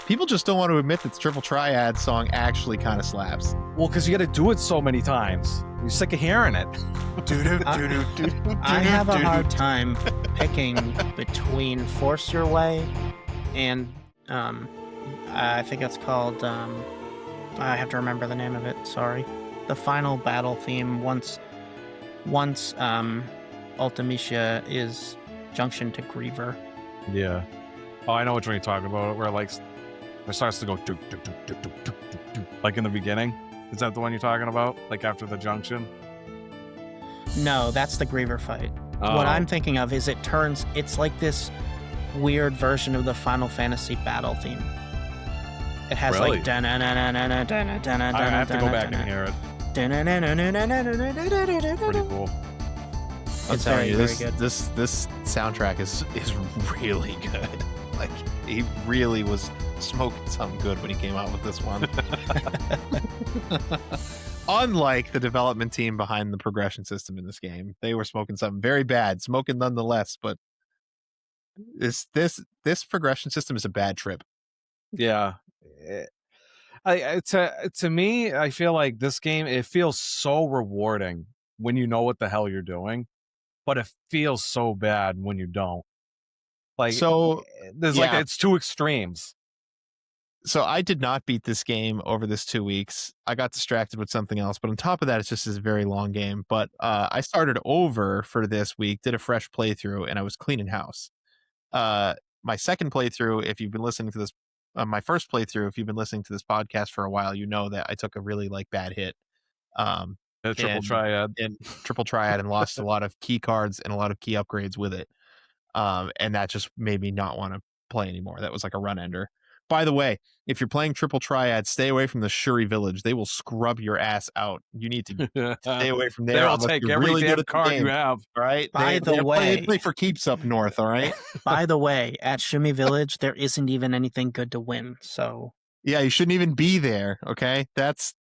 People just don't want to admit that the Triple Triad song actually kind of slaps. Well, because you got to do it so many times. You're sick of hearing it. I have a hard time picking between Force Your Way and I think it's called I have to remember the name of it, sorry. The final battle theme once Ultimecia is Junction to Griever. Yeah. Oh, I know which one you're talking about. Where like it starts to go doop, doop, doop, doop, doop, doop, doop, doop, like in the beginning. Is that the one you're talking about? Like after the junction? No, that's the Griever fight. Oh. What I'm thinking of is it's like this weird version of the Final Fantasy battle theme. It has Really? like I have to go back and hear it. Pretty cool. I'm It's telling very, you, very good. this soundtrack is really good. Like, he really was smoking something good when he came out with this one. Unlike the development team behind the progression system in this game, they were smoking something very bad, smoking nonetheless. But this progression system is a bad trip. Yeah. To me, I feel like this game, it feels so rewarding when you know what the hell you're doing, but it feels so bad when you don't. Like, So there's yeah. it's two extremes. So I did not beat this game over this 2 weeks. I got distracted with something else, but on top of that, it's just this very long game. But I started over for this week, did a fresh playthrough, and I was cleaning house. Uh, my second playthrough, if you've been listening to this, my first playthrough, if you've been listening to this podcast for a while, you know that I took a really like bad hit. Um, The triple in triad. in Triple Triad and lost a lot of key cards and a lot of key upgrades with it. And that just made me not want to play anymore. That was like a run ender. By the way, if you're playing Triple Triad, stay away from the Shuri Village. They will scrub your ass out. You need to stay away from there They'll unless take you're every really good damn at the card you game. have. All right. By the way, they play for keeps up north. All right. By the way, at Shumi Village, there isn't even anything good to win. So Yeah, you shouldn't even be there. Okay, that's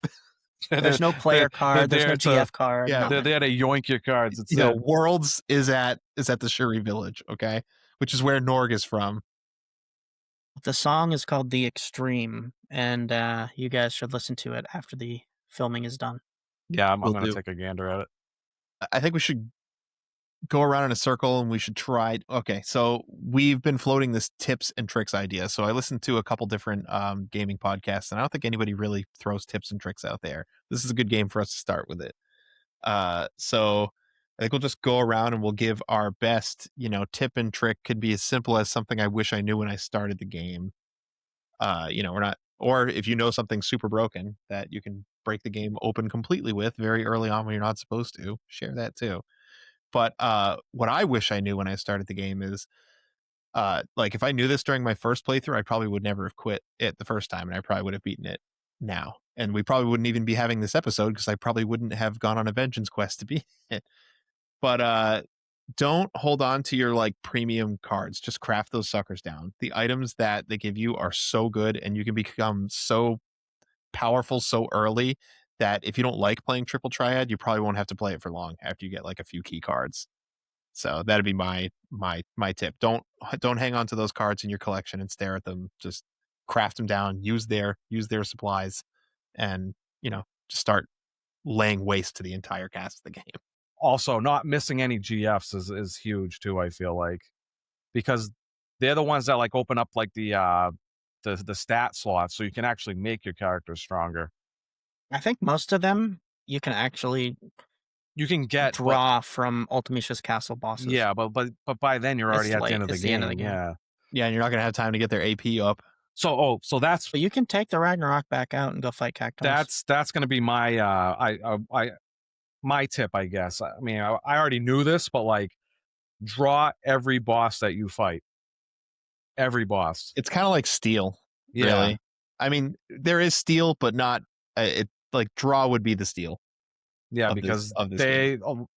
there's no player card, there's no GF card. yeah, They're there to yoink your cards. It's Worlds is at the Shuri Village. Okay, which is where Norg is from. The song is called The Extreme, and you guys should listen to it after the filming is done. Yeah, I'm Will going to do. take a gander at it. I think we should go around in a circle and we should try. Okay, so we've been floating this tips and tricks idea. So I listened to a couple different gaming podcasts, and I don't think anybody really throws tips and tricks out there. This is a good game for us to start with it. So I think we'll just go around and we'll give our best, tip and trick. Could be as simple as something I wish I knew when I started the game. We're not, or if you know something super broken that you can break the game open completely with very early on when you're not supposed to, share that too. But what I wish I knew when I started the game is, like if I knew this during my first playthrough, I probably would never have quit it the first time, and I probably would have beaten it now. And we probably wouldn't even be having this episode because I probably wouldn't have gone on a vengeance quest to beat it. But don't hold on to your like premium cards. Just craft those suckers down. The items that they give you are so good, and you can become so powerful so early that if you don't like playing Triple Triad, you probably won't have to play it for long after you get like a few key cards. So that'd be my tip. Don't hang on to those cards in your collection and stare at them. Just craft them down, use their supplies, and just start laying waste to the entire cast of the game. Also, not missing any GFs is huge too, I feel like. Because they're the ones that like open up like the stat slots so you can actually make your character stronger. I think most of them you can actually get draw from Ultimicia's castle bosses. Yeah, but by then you're already at the end of the game. Yeah, and you're not gonna have time to get their AP up. So that's. But you can take the Ragnarok back out and go fight Cactuars. That's gonna be my my tip, I guess. I mean, I already knew this, but like, draw every boss that you fight. Every boss. It's kind of like Steel. Yeah. Really. I mean, there is Steel, but not. It like draw would be the Steel. Yeah, because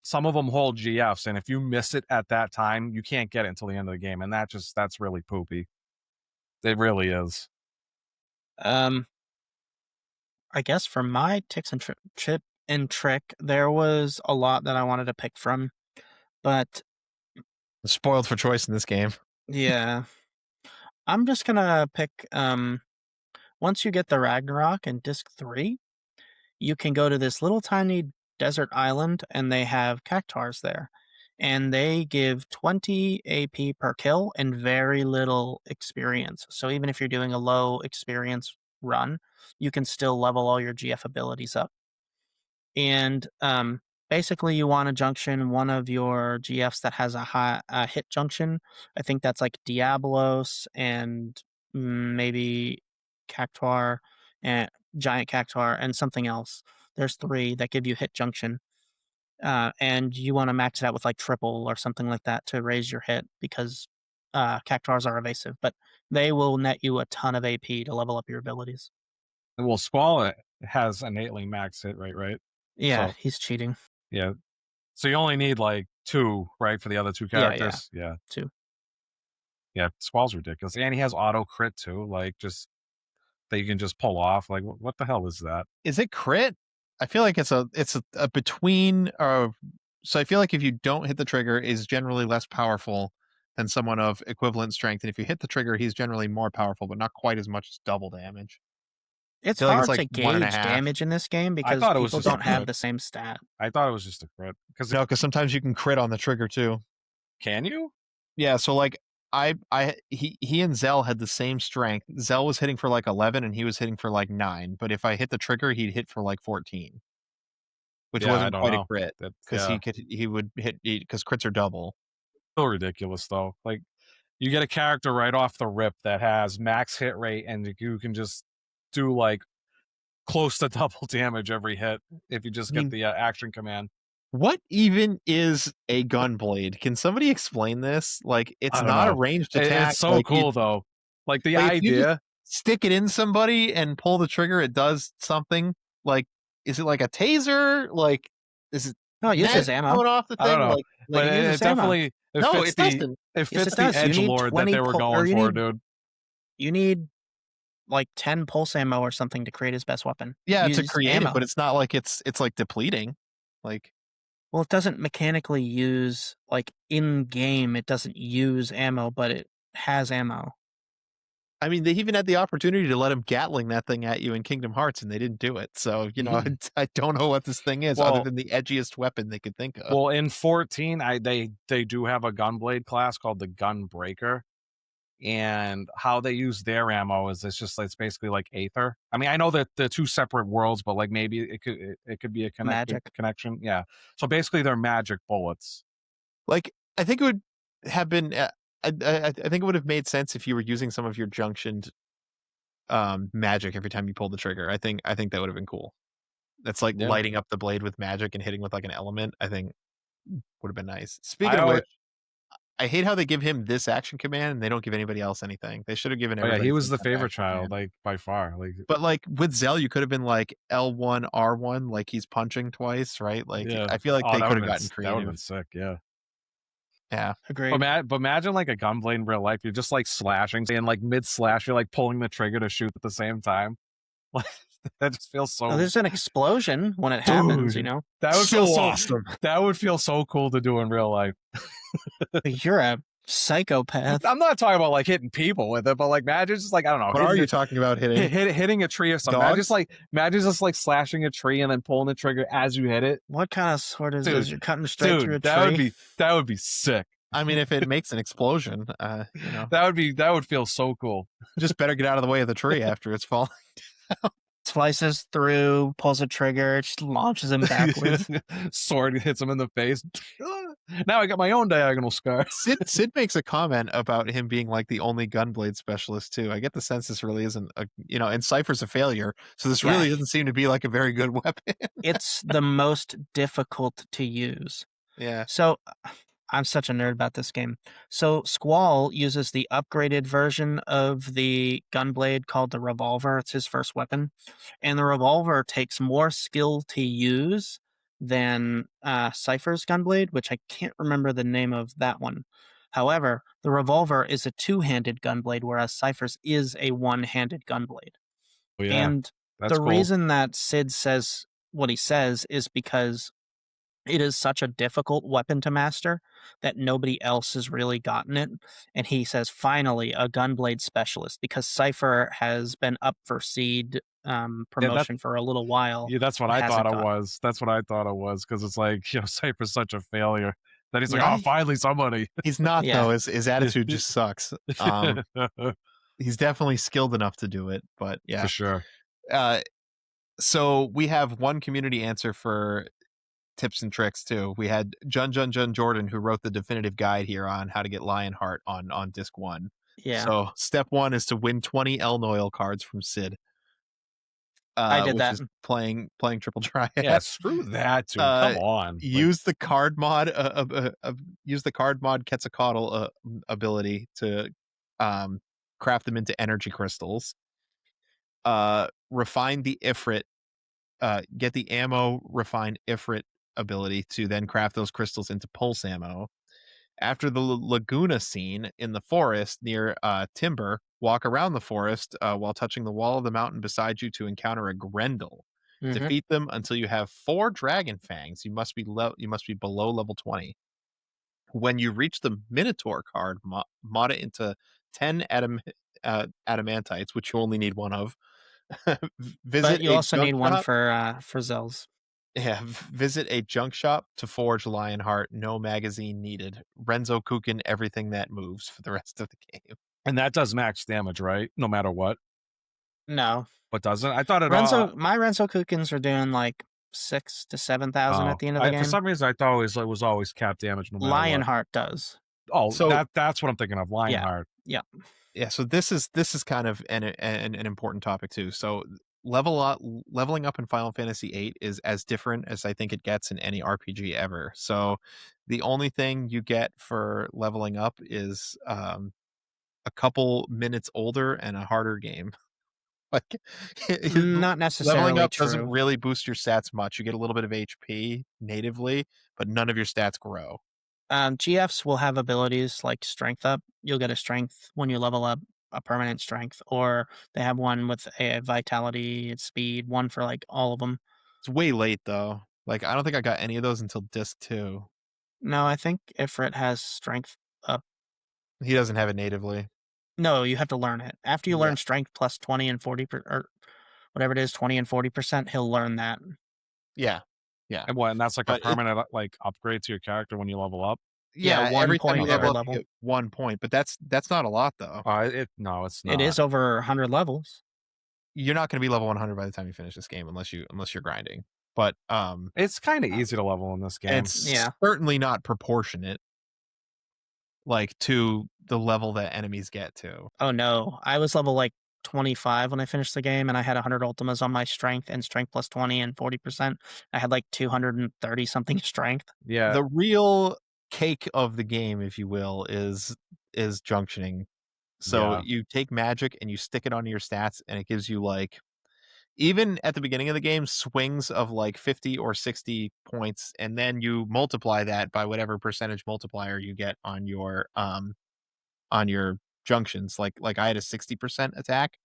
some of them hold GFs, and if you miss it at that time, you can't get it until the end of the game, and that's really poopy. It really is. I guess for my tips and tip and trick, there was a lot that I wanted to pick from, but spoiled for choice in this game. Yeah, I'm just gonna pick. Once you get the Ragnarok in Disc 3, you can go to this little tiny desert island, and they have Cactuars there. And they give 20 AP per kill and very little experience. So even if you're doing a low experience run, you can still level all your GF abilities up. And basically, you want a junction, one of your GFs that has a hit junction. I think that's like Diablos and maybe Cactuar and Giant Cactuar and something else. There's 3 that give you hit junction. And you want to max it out with like triple or something like that to raise your hit because Cactuars are evasive, but they will net you a ton of AP to level up your abilities. Well, Squall has innately max hit rate, right? Yeah, so, he's cheating. Yeah. So you only need like 2, right, for the other 2 characters? Yeah. 2. Yeah, Squall's ridiculous. And he has auto crit too, like just that you can just pull off. Like, what the hell is that? Is it crit? I feel like it's a between. So I feel like if you don't hit the trigger, is generally less powerful than someone of equivalent strength, and if you hit the trigger, he's generally more powerful, but not quite as much as double damage. It's hard to gauge damage in this game because people don't have the same stat. I thought it was just a crit. Because sometimes you can crit on the trigger too. Can you? Yeah, so like he and Zell had the same strength. Zell was hitting for like 11 and he was hitting for like 9, but if I hit the trigger, he'd hit for like 14, which Yeah, I wasn't don't quite a know. crit That's because yeah, he would hit because crits are double. still ridiculous though. Like you get a character right off the rip that has max hit rate, and you can just do like close to double damage every hit if you I just get mean, the action command. what even is a gun blade? Can somebody explain this? Like, it's I don't not a know. ranged It's attack. so cool though. Like the If you just idea. stick it in somebody and pull the trigger, it does something. Like, is it like a taser? Like, is it No, it magic uses ammo. going off the I don't thing? know, Like but It it uses ammo. definitely no, it doesn't. it Yes, fits it the does. You edge need lord that 20 they were or going for, dude. you need like 10 pulse ammo or something to create his best weapon. Yeah, to Use create it, ammo. but it's not like it's like depleting. Like, Well, it doesn't mechanically use like in game. It doesn't use ammo, but it has ammo. I mean, they even had the opportunity to let him Gatling that thing at you in Kingdom Hearts, and they didn't do it. So, I don't know what this thing is other Well, than the edgiest weapon they could think of. well, in 14, they do have a gunblade class called the Gunbreaker, and how they use their ammo is it's basically like Aether. I mean, I know that they're two separate worlds, but like maybe it could be a Magic. connection. Yeah. So basically, they're magic bullets. Like, I think it would have been. I think it would have made sense if you were using some of your junctioned magic every time you pulled the trigger. I think that would have been cool. That's like Yeah. lighting up the blade with magic and hitting with like an element. I think would have been nice. I Speaking of always, which, I hate how they give him this action command and they don't give anybody else anything. They should have given oh yeah, everybody he was some the kind of favorite action child, command. like by far. Like But like with Zell, you could have been like L1 R1, like he's punching twice, right? Like yeah. I feel like Oh, they could have gotten that would have been creative. sick. Yeah. Yeah. Agreed. But imagine like a gunblade in real life. You're just like slashing, and like mid slash, you're like pulling the trigger to shoot at the same time. Like that just feels Oh, so. there's an explosion when it happens, Dude, That would feel so awesome. that would feel so cool to do in real life. You're a psychopath. I'm not talking about like hitting people with it, but like imagine just like I don't know, What are you talking about hitting? hitting a tree or something. Dogs? Imagine just like slashing a tree and then pulling the trigger as you hit it. What kind of sword is Dude, this? You're cutting straight through a that tree. would be sick. I mean, if it makes an explosion, That would feel so cool. just better get out of the way of the tree after it's falling. Slices through, pulls a trigger, just launches him backwards. Sword hits him in the face. Now I got my own diagonal scar. Sid makes a comment about him being like the only gunblade specialist too. I get the sense this really isn't and Cypher's a failure, so this really doesn't seem to be like a very good weapon. It's the most difficult to use. Yeah. So I'm such a nerd about this game. So Squall uses the upgraded version of the gunblade called the revolver. It's his first weapon. And the revolver takes more skill to use than Cypher's gunblade, which I can't remember the name of that one. However, the revolver is a two-handed gunblade, whereas Cypher's is a one-handed gunblade. Oh, yeah, And that's the cool. reason that Sid says what he says is because it is such a difficult weapon to master that nobody else has really gotten it. And he says, finally, a gunblade specialist, because Cypher has been up for seed promotion for a little while. Yeah, that's what and I thought hasn't it got- was. That's what I thought it was because it's like Cypher's such a failure that he's like, Yeah. oh, finally somebody. He's not Yeah. though. His attitude just sucks. He's definitely skilled enough to do it, but yeah. For sure. So we have one community answer for tips and tricks too. We had Jun Jordan, who wrote the definitive guide here on how to get Lionheart on disc 1. Yeah. So step 1 is to win 20 El Noil cards from Sid. I did which that. is playing Triple Triad. Yeah, screw that, dude. Come on. Use the card mod Quetzalcoatl ability to craft them into energy crystals. Refine the Ifrit. Get the ammo refine Ifrit ability to then craft those crystals into pulse ammo. After the Laguna scene in the forest near Timber, walk around the forest while touching the wall of the mountain beside you to encounter a Grendel. Mhm. Defeat them until you have 4 dragon fangs. You must be below level 20. When you reach the Minotaur card, mod it into 10 adamantites, which you only need 1 of. Visit But you a also junk need one shop. for Zells. Yeah, visit a junk shop to forge Lionheart. No magazine needed. Renzo Kukin, everything that moves for the rest of the game. And that does max damage, right? No matter what. No. But doesn't? I thought it all. My Renzo Kukins are doing like 6 to 7,000 at the end of the For game. some reason I thought it was always cap damage no matter what. Lionheart does. Oh, So that's what I'm thinking of. Yeah. Lionheart. Yeah. yeah, so this is kind of an important topic too. So leveling up in Final Fantasy VIII is as different as I think it gets in any RPG ever. So the only thing you get for leveling up is a couple minutes older and a harder game. Like Not leveling necessarily up doesn't true. really boost your stats much. You get a little bit of HP natively, but none of your stats grow. GFs will have abilities like strength up. You'll get a strength when you level up, a permanent strength, or they have one with a vitality, and speed, one for like all of them. It's way late though. Like I don't think I got any of those until disc 2. No, I think Ifrit has strength up. He doesn't have it natively. No, you have to learn it. After you Yeah. learn strength plus 20 and 40 or whatever it is, 20 and 40%, he'll learn that. Yeah. Yeah. And that's like a But it permanent like upgrade to your character when you level up. Yeah, yeah, 1 every time you point Okay. level every up you level. get 1 point, but that's not a lot though. No, it's It not. is over 100 levels. You're not gonna be level 100 by the time you finish this game unless you're grinding. But It's kind of easy to level in this game. it's Yeah. certainly not proportionate like to the level that enemies get to. Oh, no. I was level, like, 25 when I finished the game, and I had 100 ultimas on my strength and strength plus 20 and 40%. I had, like, 230 something strength. Yeah, The real cake of the game, if you will, is junctioning. So yeah. you take magic and you stick it onto your stats, and it gives you like even at the beginning of the game, swings of like 50 or 60 points, and then you multiply that by whatever percentage multiplier you get on your junctions. Like I had a 60% attack.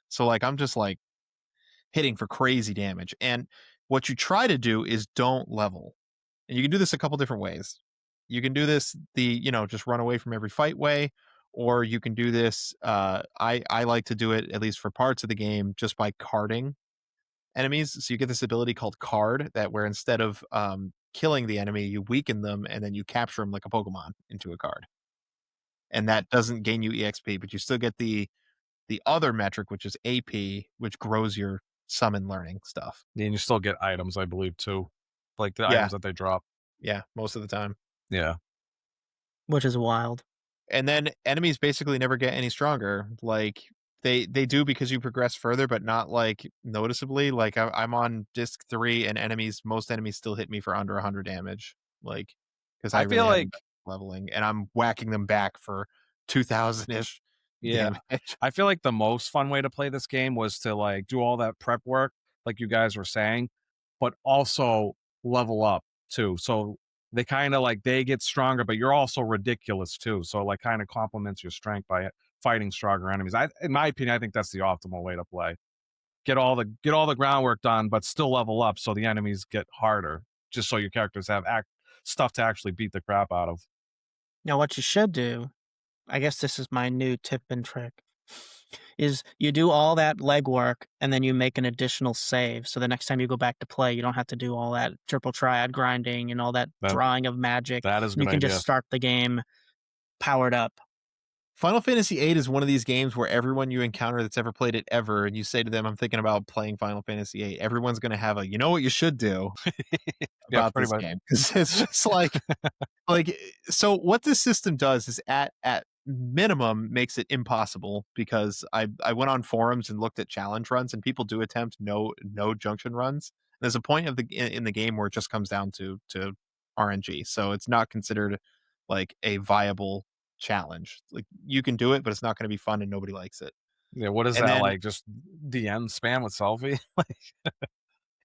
So like I'm just like hitting for crazy damage. And what you try to do is don't level. And you can do this a couple different ways. You can do this just run away from every fight way, or you can do this. I like to do it at least for parts of the game just by carding enemies. So you get this ability called card that where instead of killing the enemy, you weaken them and then you capture them like a Pokemon into a card. And that doesn't gain you EXP, but you still get the other metric, which is AP, which grows your summon learning stuff. And you still get items, I believe, too. Like the Yeah, items that they drop. yeah, most of the time. Yeah. Which is wild. And then enemies basically never get any stronger. Like they do because you progress further, but not like noticeably. Like I'm on disc 3, and most enemies still hit me for under 100 damage. Like because I I feel really haven't like been leveling, and I'm whacking them back for 2,000 ish Yeah. damage. I feel like the most fun way to play this game was to, like, do all that prep work, like you guys were saying, but also level up too. So they kinda, like they get stronger, but you're also ridiculous too. So, like, kinda complements your strength by fighting stronger enemies. In my opinion, I think that's the optimal way to play. Get all the groundwork done, but still level up so the enemies get harder, just so your characters have stuff to actually beat the crap out of. Now what you should do, I guess this is my new tip and trick, is you do all that legwork and then you make an additional save. So the next time you go back to play, you don't have to do all that triple triad grinding and all that That drawing of magic. that is a You good can just idea. start the game powered up. Final Fantasy VIII is one of these games where everyone you encounter that's ever played it ever, and you say to them, "I'm thinking about playing Final Fantasy VIII." Everyone's going to have a, you know what you should do Yeah, about pretty this much. game because it's just like so what this system does is at minimum makes it impossible because I went on forums and looked at challenge runs and people do attempt no junction runs. There's a point of in the game where it just comes down to RNG. So it's not considered like a viable challenge. Like you can do it, but it's not going to be fun and nobody likes it. Yeah, what is And that, then like, just the end spam with selfie?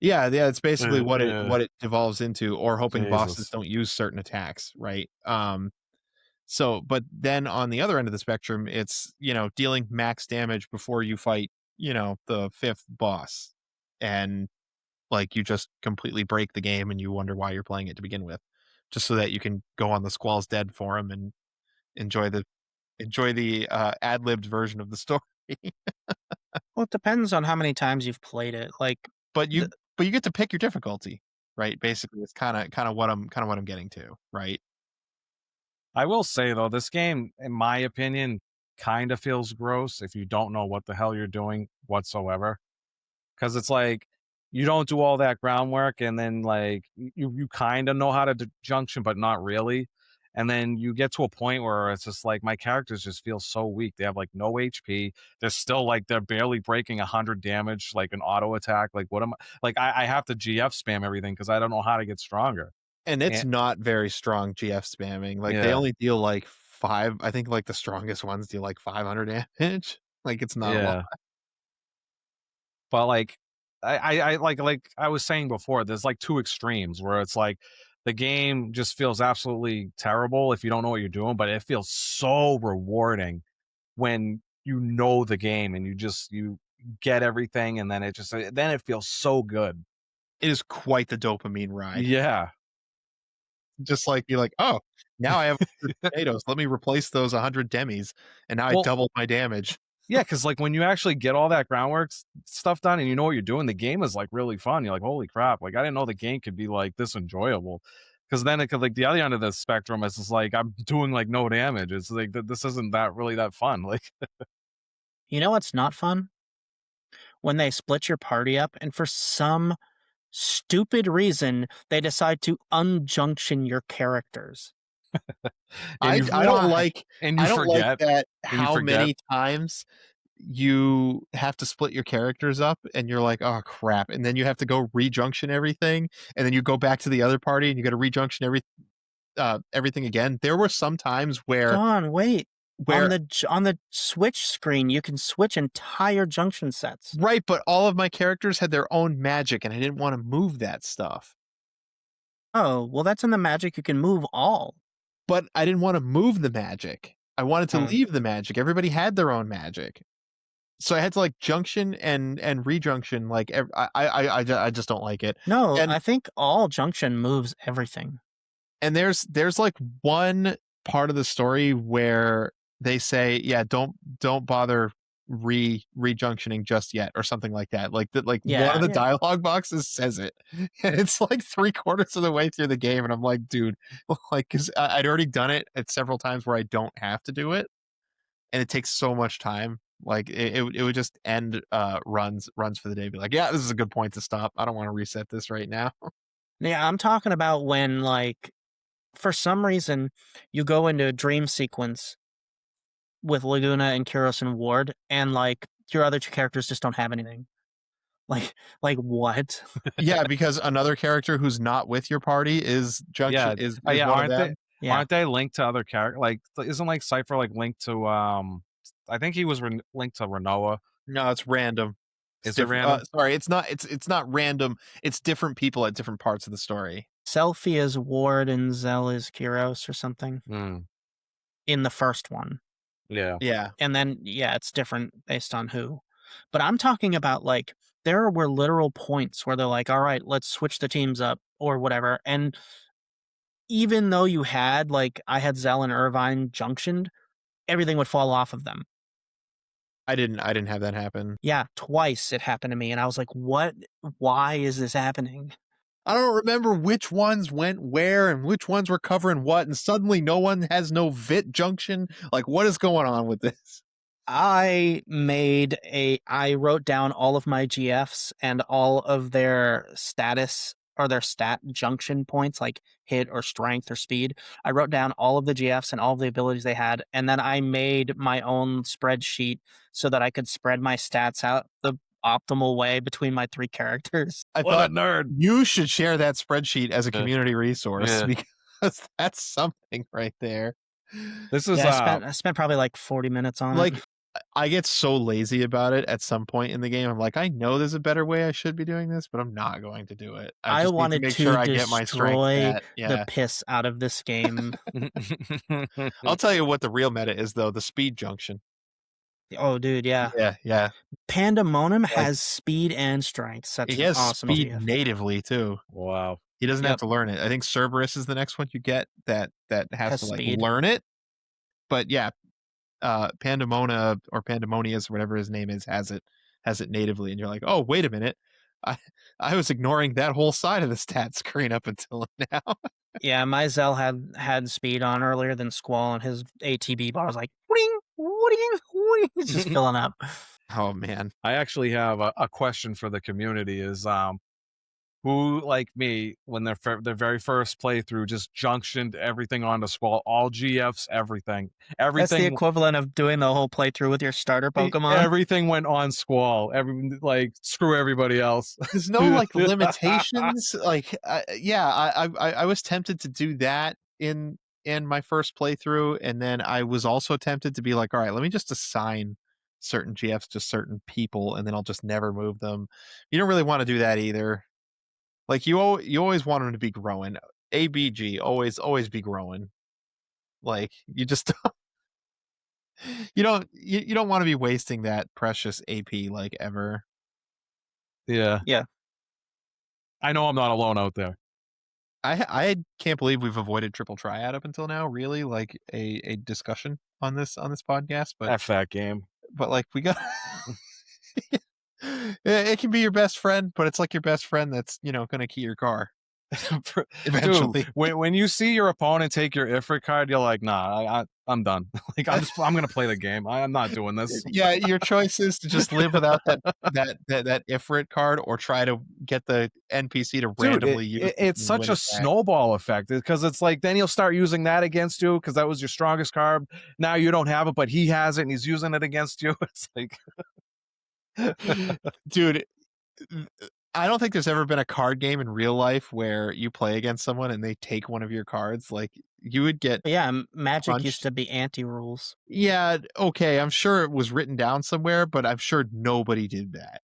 yeah, it's basically Yeah. what it devolves into, or hoping bosses Jesus. don't use certain attacks, right? So, but then on the other end of the spectrum, it's, dealing max damage before you fight, the fifth boss. And like you just completely break the game and you wonder why you're playing it to begin with, just so that you can go on the Squall's Dead forum and enjoy the ad-libbed version of the story. Well, it depends on how many times you've played it. Like, But the, you get to pick your difficulty. right? Basically, it's kind of what I'm getting to, right? I will say though, this game, in my opinion, kind of feels gross if you don't know what the hell you're doing whatsoever. Because it's like you don't do all that groundwork, and then like you kind of know how to junction, but not really. And then you get to a point where it's just like my characters just feel so weak. They have like no HP. They're still like they're barely breaking 100 damage, like an auto attack. Like what am I like? I have to GF spam everything because I don't know how to get stronger. And it's And not very strong GF spamming. Like they yeah, only deal like 5, I think like the strongest ones deal like 500 damage. Like it's not a lot. yeah. But like I like I was saying before, there's like two extremes where it's like the game just feels absolutely terrible if you don't know what you're doing, but it feels so rewarding when you know the game and you get everything, and then then it feels so good. It is quite the dopamine ride. Yeah. Just like you're like, "Oh, now I have 100 potatoes. Let me replace those 100 demis, and now I Well, doubled my damage." yeah, because like when you actually get all that groundwork stuff done and you know what you're doing, the game is like really fun. You're like, holy crap! Like I didn't know the game could be like this enjoyable. Because then it could like the other end of the spectrum is just like I'm doing like no damage. It's like this isn't that really that fun. Like You know what's not fun? When they split your party up and for some stupid reason they decide to unjunction your characters. I I don't Why? like and you I don't like forget that and you how forget. many times you have to split your characters up and you're like, "Oh, crap," and then you have to go rejunction everything, and then you go back to the other party and you gotta rejunction everything again. There were some times John, wait. On where the Switch screen, you can switch entire junction sets. right, but all of my characters had their own magic, and I didn't wanna move that stuff. Oh, well, that's in the magic. You can move all. But I didn't wanna move the magic. I wanted to Oh. leave the magic. Everybody had their own magic. So I had to, like, junction and rejunction, like, I just don't like it. No, And I think all junction moves everything. and there's, like, one part of the story where they say, "Yeah, don't bother rejunctioning just yet," or something like that. Like, one of Yeah, the yeah. dialogue boxes says it, and it's, like, 3/4 of the way through the game, and I'm like, "Dude," like, 'cause I'd already done it at several times where I don't have to do it, and it takes so much time. Like, it would just end, runs for the day, be like, "Yeah, this is a good point to stop. I don't wanna reset this right now." Yeah, I'm talking about when, like, for some reason, you go into a dream sequence with Laguna and Kuros and Ward, and, like, your other 2 characters just don't have anything. Like, what? Yeah, because another character who's not with your party Yeah, is yeah. one of them. Yeah. Aren't they linked to other characters? Like isn't like Cipher like linked to I think he was linked to Renoa. No, it's random. It's Is it different. random? Sorry, it's not random. It's different people at different parts of the story. Selphie is Ward and Zell is Kuros or something Mm, in the first one. yeah. Yeah. And then, yeah, it's different based on who. But I'm talking about, like, there were literal points where they're like, "All right, let's switch the teams up," or whatever, and even though you had, like, I had Zell and Irvine junctioned, everything would fall off of them. I didn't have that happen. Yeah, twice it happened to me, and I was like, "What? Why is this happening?" I don't remember which ones went where and which ones were covering what, and suddenly no one has no VIT junction. Like, what is going on with this? I wrote down all of my GFs and all of their status or their stat junction points, like hit or strength or speed. I wrote down all of the GFs and all of the abilities they had, and then I made my own spreadsheet so that I could spread my stats out the optimal way between my 3 characters. I What a thought nerd. you should share that spreadsheet as a Yeah. community resource Yeah. because that's something right there. This is Yeah, I spent probably like 40 minutes on it. Like, I get so lazy about it at some point in the game. I'm like, I know there's a better way I should be doing this, but I'm not going to do it. I I just need to wanted make to sure I get my strength destroy stat. the Yeah. piss out of this game. I'll tell you what the real meta is though, the speed junction. Oh, dude, yeah. Yeah, yeah. Pandemonium Like has speed and strength. Such he an has awesome speed GF. natively too. Wow. He doesn't have Yep, to learn it. I think Cerberus is the next one you get that has has to like speed. learn it. But yeah, Pandemona or Pandemonius or whatever his name is has it natively, and you're like, oh wait a minute, I I was ignoring that whole side of the stat screen up until now. Yeah, my Zell had speed on earlier than Squall, and his ATB bar was like, "Wing, wing, wing." It's just filling up. Oh man. I actually have a question for the community is, who, like me, when their very first playthrough just junctioned everything onto Squall, all GFs, everything. That's the Everything equivalent of doing the whole playthrough with your starter Pokemon. everything went on Squall. Like, screw everybody else. There's no, like, limitations, like, yeah, I was tempted to do that in my first playthrough, and then I was also tempted to be like, "Alright, let me just assign certain GFs to certain people, and then I'll just never move them." You don't really wanna do that either. Like, you always want them to be growing. ABG, always be growing. Like, you just you don't wanna be wasting that precious AP, like, ever. Yeah. Yeah. I know I'm not alone out there. I can't believe we've avoided Triple Triad up until now, really, like, a discussion on this podcast, F that game. like, we got it can be your best friend, but it's like your best friend that's, gonna key your car Dude, eventually. when you see your opponent take your Ifrit card, you're like, nah, I'm done. Like I'm gonna play the game. I'm not doing this. Yeah, your choice is to just live without that Ifrit card or try to get the NPC to Dude, randomly use it it's and such win a it back. snowball effect because it's like then he'll start using that against you because that was your strongest card. Now you don't have it, but he has it and he's using it against you. It's like Dude, I don't think there's ever been a card game in real life where you play against someone and they take one of your cards. Like, you would get But yeah, Magic used punched. to be anti-rules. Yeah, okay, I'm sure it was written down somewhere, but I'm sure nobody did that.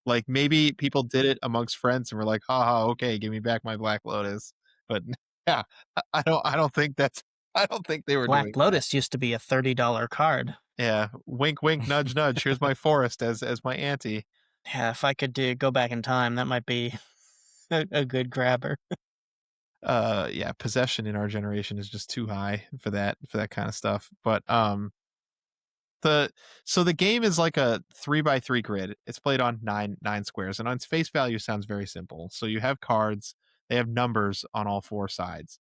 Like, maybe people did it amongst friends and were like, "Haha, okay, give me back my Black Lotus." But yeah, I don't think that's I don't think they were Black doing that. Lotus used to be a $30 card. Yeah, wink, wink, nudge, nudge. Here's my forest as my ante. Yeah, if I could go back in time, that might be a good grabber. Yeah, possession in our generation is just too high for that kind of stuff. But the so the game is like a 3 by 3 grid. It's played on nine squares, and on its face value sounds very simple. So you have cards, they have numbers on all four sides.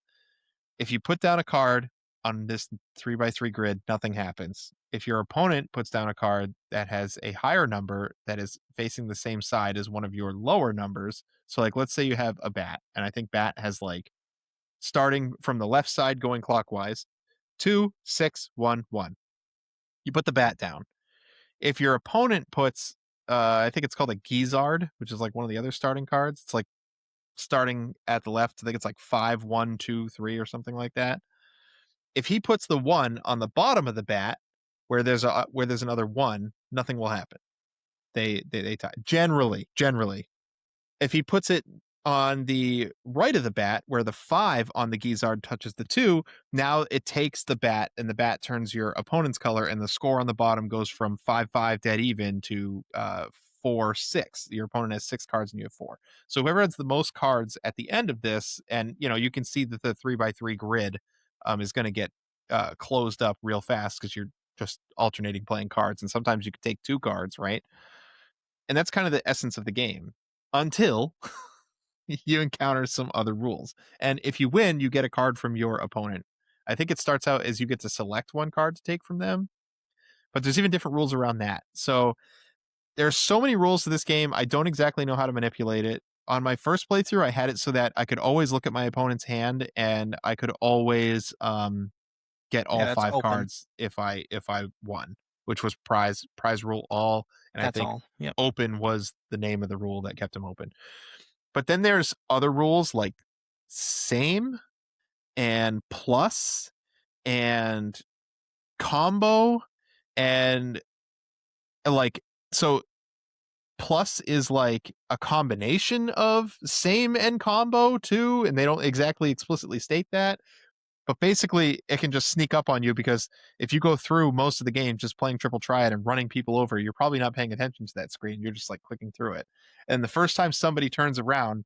If you put down a card on this 3 by 3 grid, nothing happens. If your opponent puts down a card that has a higher number that is facing the same side as one of your lower numbers, so like let's say you have a bat, and I think bat has like starting from the left side going clockwise, 2, 6, 1, 1. You put the bat down. If your opponent puts, I think it's called a Gizzard, which is like one of the other starting cards. It's like starting at the left. I think it's like 5, 1, 2, 3, or something like that. If he puts the 1 on the bottom of the bat, where there's another 1, nothing will happen. They tie. Generally, if he puts it on the right of the bat, where the 5 on the Gizzard touches the 2, now it takes the bat, and the bat turns your opponent's color, and the score on the bottom goes from 5-5 dead even to 4-6. Your opponent has 6 cards and you have 4. So whoever has the most cards at the end of this, and you can see that the 3 by 3 grid is going to get closed up real fast because you're just alternating playing cards, and sometimes you could take 2 cards, right? And that's kind of the essence of the game until you encounter some other rules. And if you win, you get a card from your opponent. I think it starts out as you get to select one card to take from them, but there's even different rules around that. So there's so many rules to this game. I don't exactly know how to manipulate it. On my first playthrough, I had it so that I could always look at my opponent's hand and I could always get all Yeah, that's 5 open. cards if I won, which was prize rule all. And I That's think all. Yep. open was the name of the rule that kept them open. But then there's other rules like same and plus and combo and like so plus is like a combination of same and combo too, and they don't exactly explicitly state that. But basically, it can just sneak up on you because if you go through most of the game just playing Triple Triad and running people over, you're probably not paying attention to that screen. You're just like clicking through it. And the first time somebody turns around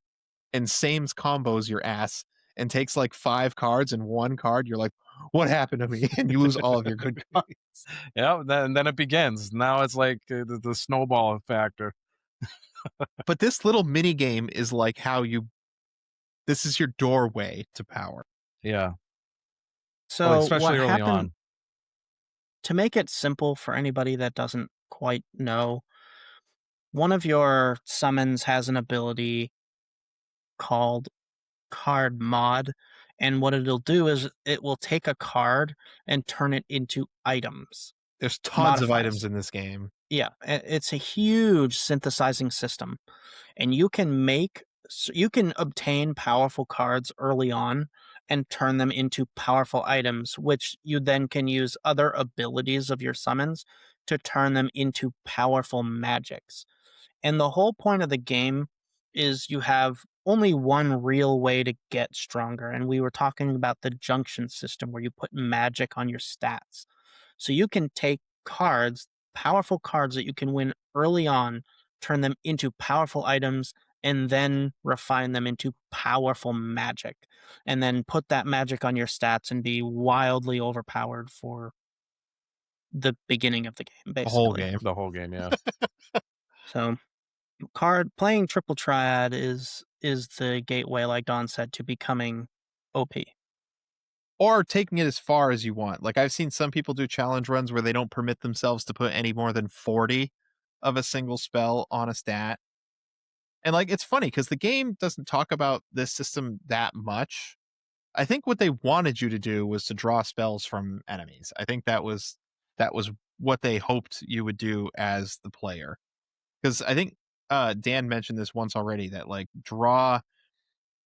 and Sames combos your ass and takes like 5 cards and 1 card, you're like, what happened to me? And you lose all of your good cards. Yeah, then it begins. Now it's like the snowball factor. But this little mini game is like how you. This is your doorway to power. Yeah. Well, So what especially early happened on. to make it simple for anybody that doesn't quite know, one of your summons has an ability called card mod, and what it'll do is it will take a card and turn it into items, There's tons of items modifiers. in this game. Yeah, it's a huge synthesizing system, and you can obtain powerful cards early on and turn them into powerful items, which you then can use other abilities of your summons to turn them into powerful magics. And the whole point of the game is you have only one real way to get stronger. And we were talking about the junction system where you put magic on your stats. So you can take cards, powerful cards that you can win early on, turn them into powerful items, and then refine them into powerful magic. And then put that magic on your stats and be wildly overpowered for the beginning of the game, The whole basically. game. The whole game, yeah. So card playing Triple Triad is the gateway, like Don said, to becoming OP. Or taking it as far as you want. Like I've seen some people do challenge runs where they don't permit themselves to put any more than 40 of a single spell on a stat. And like it's funny because the game doesn't talk about this system that much. I think what they wanted you to do was to draw spells from enemies. I think that was what they hoped you would do as the player. Because I think Dan mentioned this once already that like draw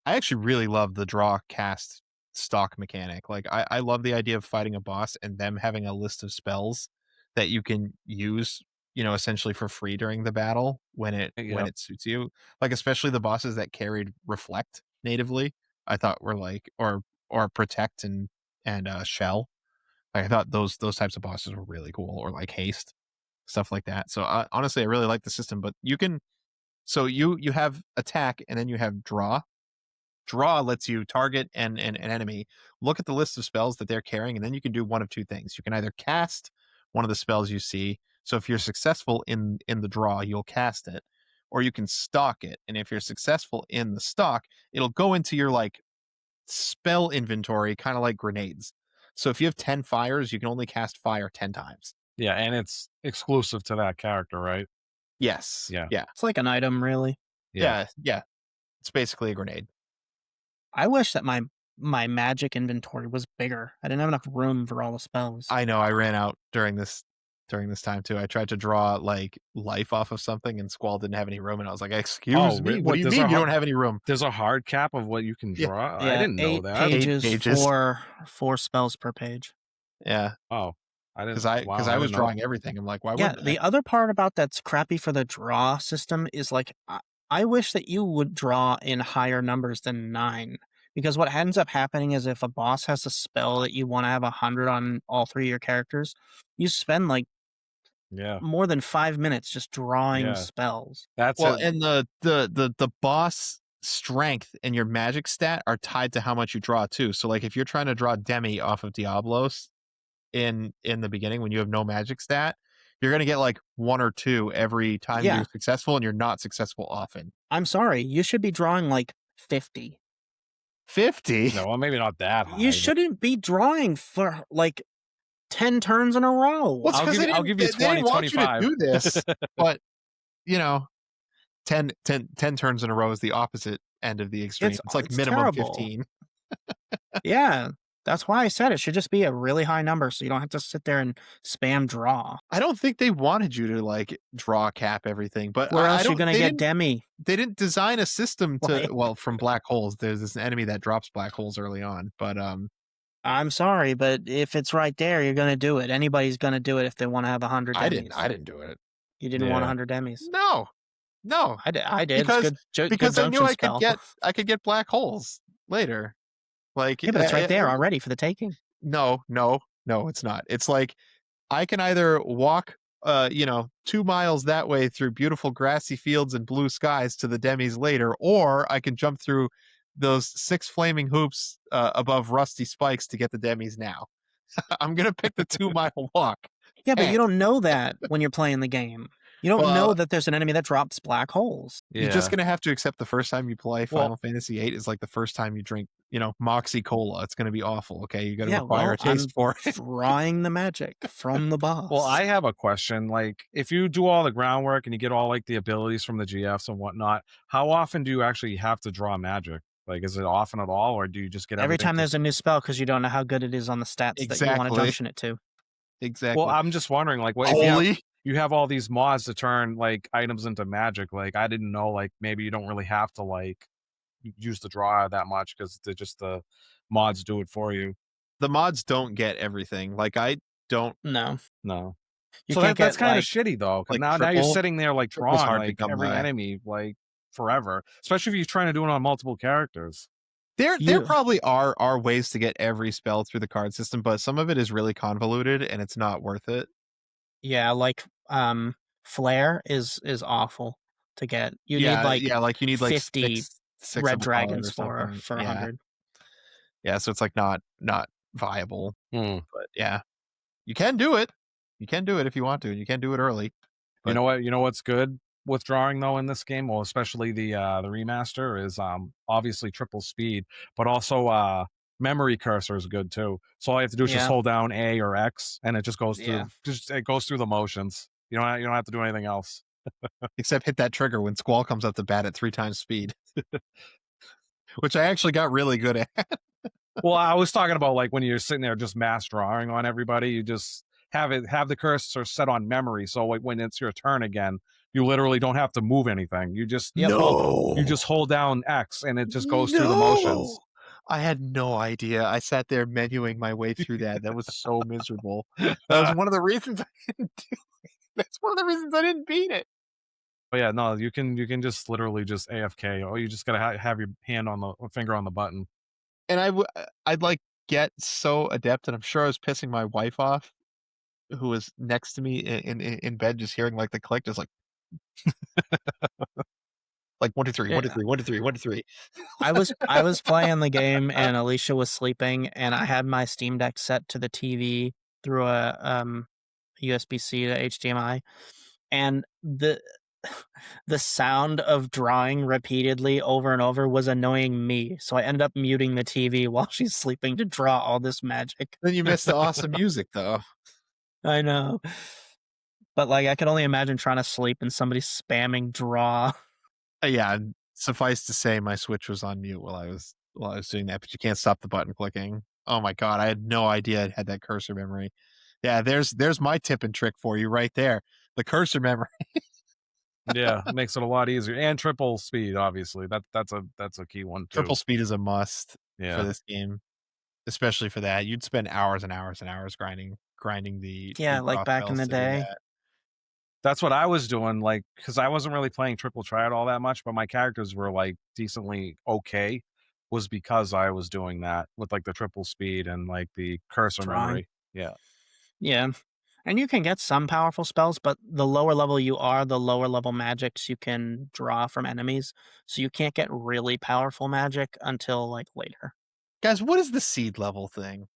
I actually really love the draw cast stock mechanic. Like I love the idea of fighting a boss and them having a list of spells that you can use, essentially for free during the battle when Yep. it suits you. Like especially the bosses that carried reflect natively, I thought were like or protect and shell. Like I thought those types of bosses were really cool or like haste, stuff like that. So honestly I really like the system, but you have attack and then you have draw. Draw lets you target an enemy, look at the list of spells that they're carrying, and then you can do one of two things. You can either cast one of the spells you see. So if you're successful in the draw, you'll cast it, or you can stalk it. And if you're successful in the stalk, it'll go into your like spell inventory, kind of like grenades. So if you have 10 fires, you can only cast fire 10 times. Yeah, and it's exclusive to that character, right? Yes. Yeah. Yeah. It's like an item, really. Yeah. Yeah. Yeah. It's basically a grenade. I wish that my magic inventory was bigger. I didn't have enough room for all the spells. I know I ran out during this time too. I tried to draw like life off of something and Squall didn't have any room and I was like, "Excuse me, what What do you mean you don't have any room?" there's a hard cap of what you can Yeah. draw? I Yeah, didn't know 8 that. 8 pages pages. for 4 spells per page. Yeah. Oh, I Cuz didn't. I Wow, cuz I I was didn't know. drawing everything. I'm like, "Why Yeah, wouldn't I?" the other part about that's crappy for the draw system is like I wish that you would draw in higher numbers than 9. Because what ends up happening is if a boss has a spell that you want to have 100 on all 3 of your characters, you spend like Yeah, more than 5 minutes just drawing yeah. spells. That's Well, it. and the boss strength and your magic stat are tied to how much you draw too. So like if you're trying to draw Demi off of Diablos in the beginning when you have no magic stat, you're going to get like one or two every time you're Yeah, successful and you're not successful often. I'm sorry, you should be drawing like 50. 50. No, well, maybe not that You high, but shouldn't be drawing for like 10 turns in a row. Well, it's because I'll give you they 20, didn't want you to 25. do this, but you know, 10 turns in a row is the opposite end of the extreme. It's like It's minimum terrible. 15. Yeah, that's why I said it should just be a really high number so you don't have to sit there and spam draw. I don't think they wanted you to like draw cap everything, but Where I else you don't. gonna get Demi? They didn't design a system to Like, well from black holes. There's this enemy that drops black holes early on, but I'm sorry, but if it's right there, you're gonna do it. Anybody's gonna do it if they want to have 100 I didn't. Demis. I didn't do it. You didn't want Yeah. 100 Demis. No, no, I did. It's because good I knew junction spell. I could get black holes later. Like Yeah, but it's right there already for the taking. no, no, no, it's not. It's like I can either walk 2 miles that way through beautiful grassy fields and blue skies to the Demis later, or I can jump through those 6 flaming hoops above rusty spikes to get the Demis now. I'm gonna pick the 2-mile walk. Yeah, but you And don't know that when you're playing the game. You don't know Well, that there's an enemy that drops black holes. you're just Yeah. gonna have to accept the first time you play Well, Final Fantasy VIII is like the first time you drink, Moxie Cola. It's gonna be awful, okay? You gotta Yeah, acquire well, a taste I'm for it. drawing the magic from the well, boss. I have a question. Like, if you do all the groundwork and you get all like the abilities from the GFs and whatnot, how often do you actually have to draw magic? Like, is it often at all, or do you just get Every everything time there's a new spell, because you don't know how good it is on the stats that you want to Exactly. junction it to. Well, Exactly. I'm just wondering, like, what if Holy. you have all these mods to turn like items into magic? Like, I didn't know, like, maybe you don't really have to like use the draw that much because they're just the mods do it for you. The mods don't get everything. Like, I don't No, No. you So can't that's get kind of like shitty though, because like, now you're triple. sitting there like Triple's drawing hard to like come every by. enemy like forever, especially if you're trying to do it on multiple characters. There you. probably are ways to get every spell through the card system, but some of it is really convoluted, and it's not worth it. Yeah, like flare is awful to get. You need Yeah, like yeah, like, you need, like, 50 six red of a card dragons or for something. for Yeah. 100. Yeah, so it's, like, not viable, Hmm. but yeah. You can do it. You can do it if you want to, and you can do it early, You but know what? You know what's good with drawing though in this game, well, especially the remaster is obviously triple speed, but also memory cursor is good too. So all you have to do is just Yeah, hold down A or X, and it just goes yeah. through. Just it goes through the motions. You don't have to do anything else. except hit that trigger when Squall comes up to bat at 3 times speed, which I actually got really good at. Well, I was talking about like when you're sitting there just mass drawing on everybody, you just have the cursor set on memory. So like when it's your turn again, you literally don't have to move anything. Yep. You No. just hold down X and it just goes through the No. motions. I had no idea. I sat there menuing my way through that. That was so miserable. That was one of the reasons I didn't do it. That's one of the reasons I didn't beat it. But yeah, no, you can just literally just AFK. Or you just gotta have your hand on the finger on the button. And I'd, like, get so adept, and I'm sure I was pissing my wife off, who was next to me in bed just hearing, like, the click, just like 1, 2, 3, 1, 2, Yeah, 3, 1, 2, 3, 1, 2, 3. I was playing the game and Alicia was sleeping and I had my Steam Deck set to the TV through a USB-C to HDMI and the sound of drawing repeatedly over and over was annoying me. So I ended up muting the TV while she's sleeping to draw all this magic. Then you missed the awesome music, though. I know. But like I could only imagine trying to sleep and somebody spamming draw. Yeah, and suffice to say, my Switch was on mute while I was doing that, but you can't stop the button clicking. Oh my god, I had no idea it had that cursor memory. Yeah, there's my tip and trick for you right there. The cursor memory. Yeah, it makes it a lot easier. And triple speed, obviously. That's a key one too. Triple speed is a must for Yeah. this game, especially for that. You'd spend hours and hours and hours grinding the Yeah, like draw back in spells the to do day. that. That's what I was doing, like, because I wasn't really playing Triple Triad all that much, but my characters were like decently okay, was because I was doing that with like the triple speed and like the cursor Drawing. memory. Yeah. Yeah. And you can get some powerful spells, but the lower level you are, the lower level magics you can draw from enemies. So you can't get really powerful magic until like later. Guys, what is the seed level thing?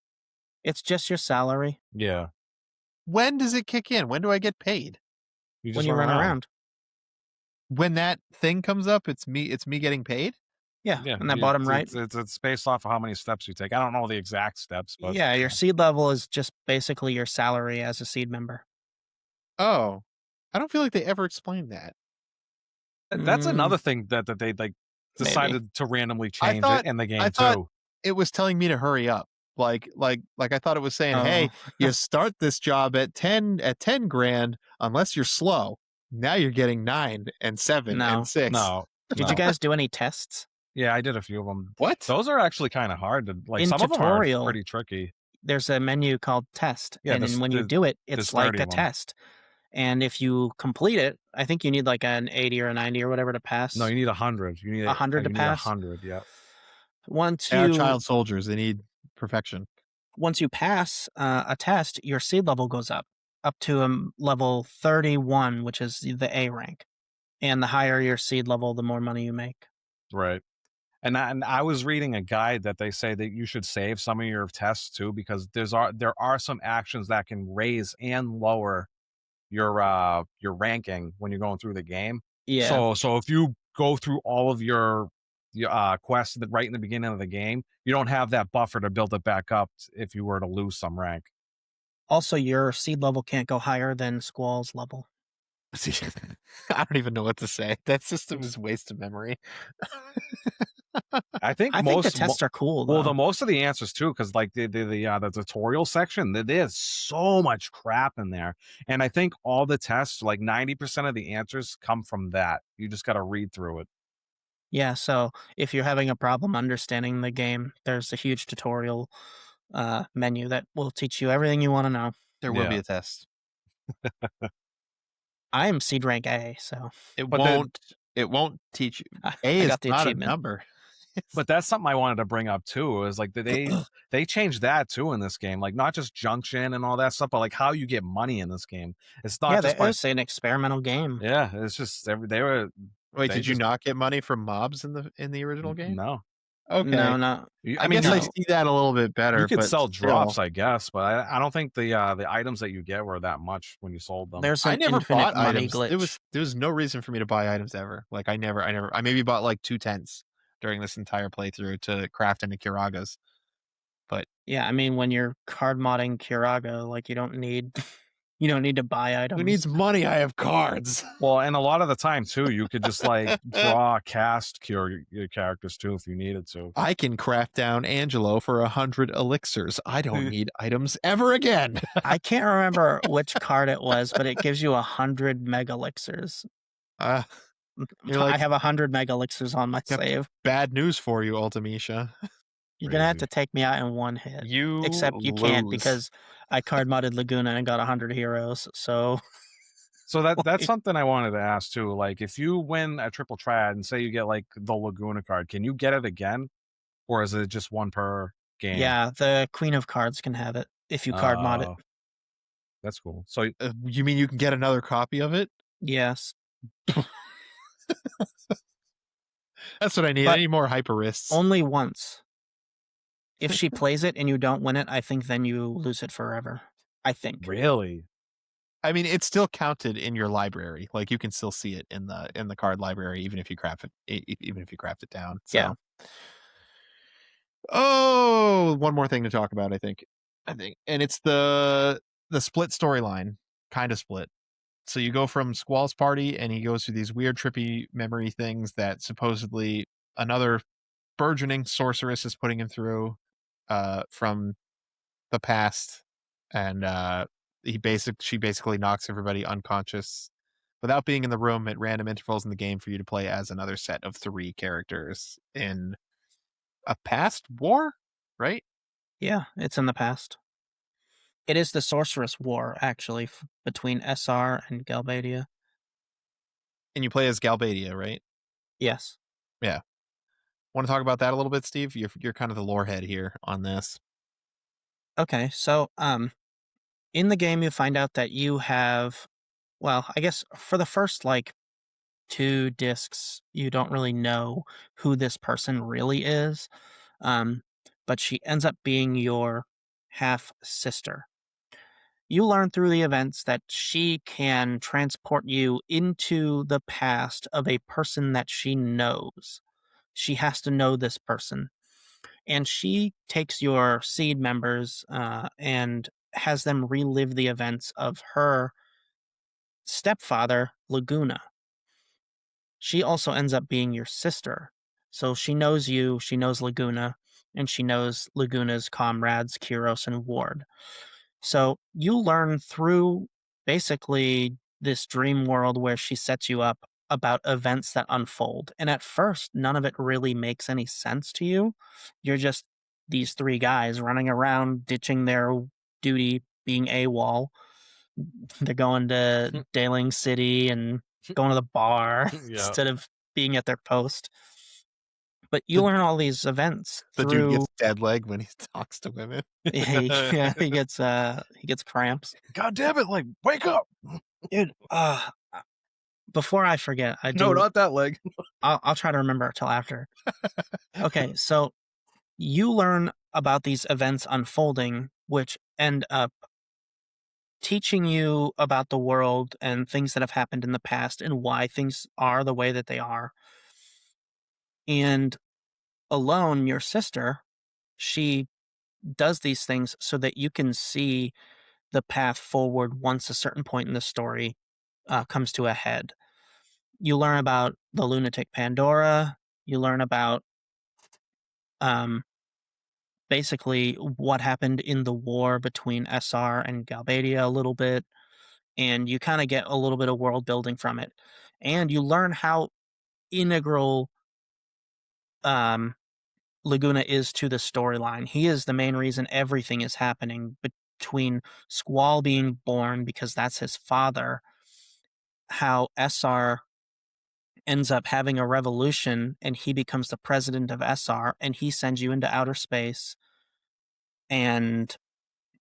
It's just your salary Yeah. When does it kick in? When do I get paid? You when just you run run around. around. When that thing comes up, it's me getting paid? Yeah, Yeah. in that bottom right. It's based off of how many steps you take. I don't know the exact steps, but Yeah, your seed level is just basically your salary as a seed member. Oh, I don't feel like they ever explained that. that's Mm, another thing that they like maybe. decided to randomly I change it thought in the I game thought too. it was telling me to hurry up. Like I thought it was saying, "Hey, Oh, you start this job at 10 grand unless you're slow. Now you're getting 9 and 7 and no. 6." No, Did you no. guys do any tests? Yeah, I did a few of them. What? Those are actually kind of hard to like. In Some of them are tutorial, pretty tricky. there's a menu called test. Yeah, And then when you do it, there's it's 30 like a of them. test. And if you complete it, I think you need like an 80 or a 90 or whatever to No, pass. you need 100. A 100 to You need a pass. 100. Yeah. Once They are you child soldiers. They need perfection. once you pass a test, your seed level goes up to level 31, which is the A rank. And the higher your seed level, the more money you make. Right. And I was reading a guide that they say that you should save some of your tests too because there are some actions that can raise and lower your ranking when you're going through the game. Yeah. So if you go through all of your quests right in the beginning of the game, you don't have that buffer to build it back up if you were to lose some rank. Also, your seed level can't go higher than Squall's level. See, I don't even know what to say. That system is waste of memory. I think I think the tests are cool well, though. most of the answers too, because like the tutorial section, there's so much crap in there, and I think all the tests, like 90% of the answers, come from that. You just got to read through it. Yeah, so if you're having a problem understanding the game, there's a huge tutorial menu that will teach you everything you want to know. There will be Yeah, a test. I am seed rank A, so It but the won't. It won't teach you. A I is got the not a achievement. number. but that's something I wanted to bring up too. Is like they changed that too in this game, like not just junction and all that stuff, but like how you get money in this game. It's not Yeah, just it by was an experimental game. yeah, it's just they were Wait, they did you just not get money from mobs in the original game? no. Okay, No, no, I I mean, guess I no. see that a little bit you better, could but sell drops, still, I guess, but I don't think the items that you get were that much when you sold them. There's I an never infinite bought money items. glitch. There was no reason for me to buy items ever. Like I maybe bought like 2 tents during this entire playthrough to craft into Kiragas. But Yeah, I mean when you're card modding Curaga, like you don't need you don't need to buy who needs items. money? I have cards. Well, and a lot of the time too, you could just like draw, cast, cure your characters too if you needed to. I can craft down Angelo for 100 elixirs. I don't need items ever again. I can't remember which card it was, but it gives you 100 mega elixirs. Uh, you're I like, have 100 mega elixirs on my got save. bad news for you, Ultimisha. You're gonna have Crazy. to take me out in one hit. You Except you can't lose. because I card modded Laguna and got 100 heroes. So So that's something I wanted to ask too. Like, if you win a triple triad and say you get like the Laguna card, can you get it again, or is it just one per game? yeah, the Queen of Cards can have it if you card mod it. Uh, that's cool. So You mean you can get another copy of it? Yes, That's what I need. I but need more hyperists. only once. If she plays it and you don't win it, I think then you lose it forever. I think. really, I mean, it's still counted in your library. Like you can still see it in the card library, even if you craft it, even if you craft it down. So, Yeah. oh, one more thing to talk about. And it's the split storyline, kind of split. So you go from Squall's party, and he goes through these weird, trippy memory things that supposedly another burgeoning sorceress is putting him through, from the past, and she basically knocks everybody unconscious without being in the room at random intervals in the game for you to play as another set of 3 characters in a past war, right? Yeah, it's in the past. It is the Sorceress War, actually, between SR and Galbadia. And you play as Galbadia, right? Yes. Yeah. Want to talk about that a little bit, Steve? You're kind of the lore head here on this. Okay, so in the game you find out that you have, well, I guess for the first like 2 discs, you don't really know who this person really is. Um, but she ends up being your half sister. You learn through the events that she can transport you into the past of a person that she knows. She has to know this person. And she takes your seed members and has them relive the events of her stepfather, Laguna. She also ends up being your sister. So she knows you, she knows Laguna, and she knows Laguna's comrades, Kiros and Ward. So you learn through basically this dream world where she sets you up about events that unfold. And at first, none of it really makes any sense to you. You're just these 3 guys running around, ditching their duty, being AWOL. They're going to Daling City and going to the bar yeah. instead of being at their post. But you The, learn all these events the dude through. gets dead leg when he talks to women. Yeah, he gets cramps. God damn it! Like, wake up! Dude, before I forget, No, not that leg. I'll try to remember till after. Okay, so you learn about these events unfolding, which end up teaching you about the world and things that have happened in the past and why things are the way that they are. And Alone, your sister, she does these things so that you can see the path forward once a certain point in the story comes to a head. You learn about the lunatic Pandora. You learn about um, basically what happened in the war between SR and Galbadia a little bit, and you kind of get a little bit of world building from it. And you learn how integral um, Laguna is to the storyline. He is the main reason everything is happening between Squall being born because that's his father, how SR ends up having a revolution and he becomes the president of SR and he sends you into outer space and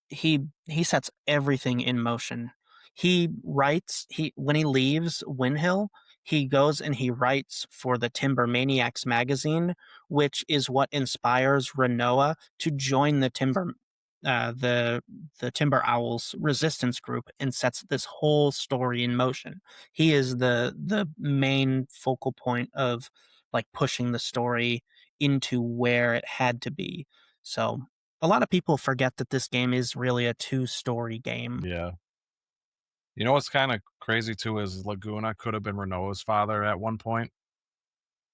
he sets everything in motion. He writes he when he leaves Windhill, he goes and he writes for the Timber Maniacs magazine, which is what inspires Renoa to join the Timber Owls resistance group and sets this whole story in motion. He is the main focal point of like pushing the story into where it had to be. So a lot of people forget that this game is really a two-story game. Yeah. You know what's kind of crazy too is Laguna could have been Renault's father at one point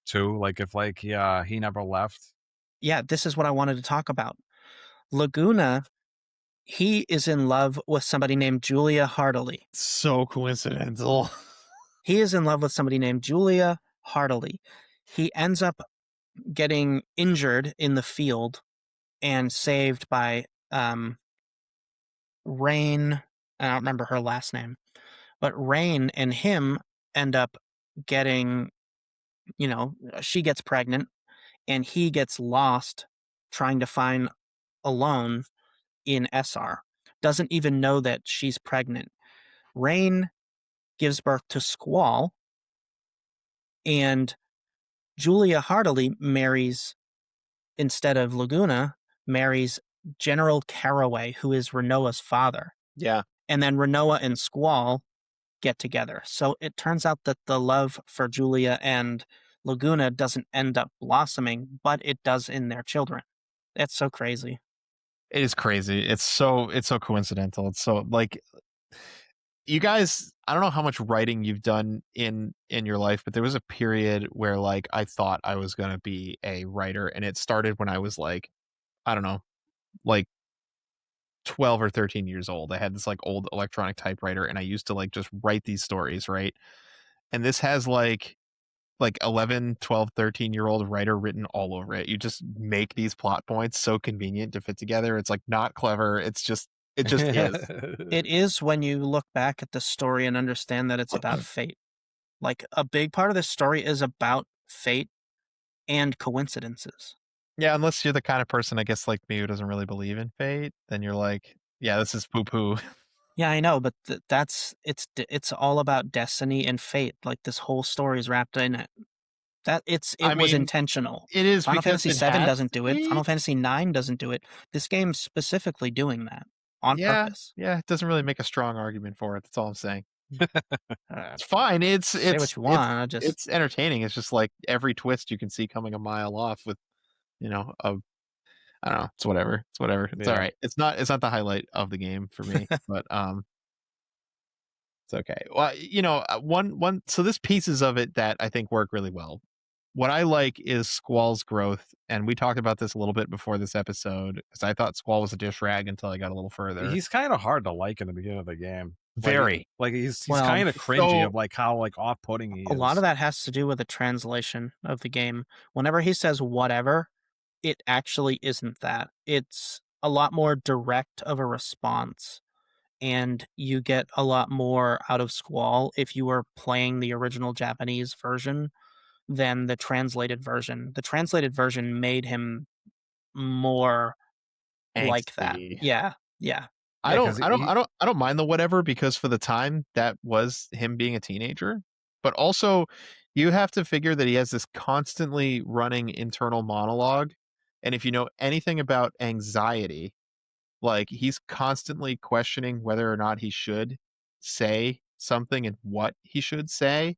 too. Like if like he never left. Yeah, this is what I wanted to talk about. Laguna, he is in love with somebody named Julia Hartley. So coincidental. He is in love with somebody named Julia Hartley. He ends up getting injured in the field and saved by Rain. I don't remember her last name, but Rain and him end up getting, she gets pregnant and he gets lost trying to find Alone in SR. Doesn't even know that she's pregnant. Rain gives birth to Squall, and Julia Hartley marries, instead of Laguna, marries General Caraway, who is Renoa's father. Yeah. And then Renoa and Squall get together. So it turns out that the love for Julia and Laguna doesn't end up blossoming, but it does in their children. That's so crazy. It is crazy. It's so coincidental. It's so like you guys, I don't know how much writing you've done in your life, but there was a period where like I thought I was going to be a writer, and it started when I was like, I don't know, like 12 or 13 years old. I had this like old electronic typewriter and I used to like just write these stories, right? And this has like 11, 12, 13-year-old writer written all over it. You just make these plot points so convenient to fit together. It's like not clever. It just is. It is when you look back at the story and understand that it's about fate. Like a big part of this story is about fate and coincidences. Yeah, unless you're the kind of person, I guess, like me, who doesn't really believe in fate, then you're like, yeah, this is poo poo. Yeah, I know, but it's all about destiny and fate. Like this whole story is wrapped in it. I It was mean, intentional. it is Final because Fantasy it VII has doesn't to do it. Final be. Fantasy IX doesn't do it. This game's specifically doing that on Yeah, purpose. yeah, it doesn't really make a strong argument for it. That's all I'm saying. Uh, It's fine. say what you want. I just It's entertaining. It's just like every twist you can see coming a mile off with, a I don't know. It's whatever. It's whatever. It's all Yeah. right. It's not the highlight of the game for me, but it's okay. Well, one so there's pieces of it that I think work really well. What I like is Squall's growth, and we talked about this a little bit before this episode because I thought Squall was a dish rag until I got a little further. He's kind of hard to like in the beginning of the game. Very. Like he's well, kind of cringy So of like how like off-putting he a lot of is. that has to do with the translation of the game. Whenever he says whatever, it actually isn't that. It's a lot more direct of a response, and you get a lot more out of Squall if you were playing the original Japanese version than the translated version. The translated version made him more like that. angsty. Yeah, yeah. I Yeah, don't because I don't he I don't I don't mind the whatever because for the time that was him being a teenager. But also you have to figure that he has this constantly running internal monologue. And if you know anything about anxiety, Like, he's constantly questioning whether or not he should say something and what he should say,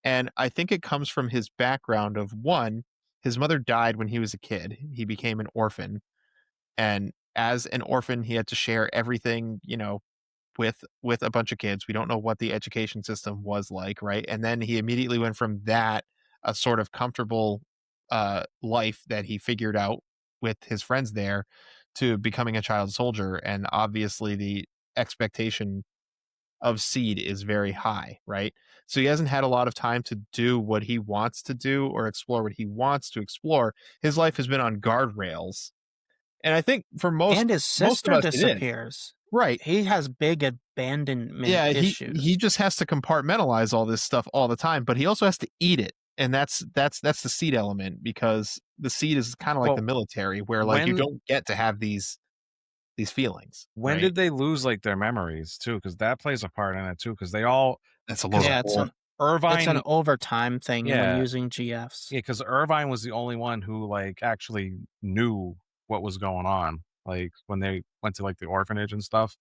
and I think it comes from his background of, 1, his mother died when he was a kid. He became an orphan, and as an orphan, he had to share everything, with a bunch of kids. We don't know what the education system was like, right? And then he immediately went from that, a sort of comfortable life that he figured out with his friends there, to becoming a child soldier. And obviously, the expectation of Seed is very high, right? So he hasn't had a lot of time to do what he wants to do or explore what he wants to explore. His life has been on guardrails. And I think for most And his most of sister us it is. disappears. Right. He has big abandonment Yeah, he issues. just has to compartmentalize all this stuff all the time, but he also has to eat it. And that's the seed element, because the seed is kind of like the Well, military, where like you when don't get to have these feelings, when right? did they lose like their memories too? Because that plays a part in it too. Because they all That's a load because of Yeah, bull. it's an Irvine, overtime thing when yeah, using GFs. yeah, because Irvine was the only one who like actually knew what was going on. Like when they went to like the orphanage and stuff,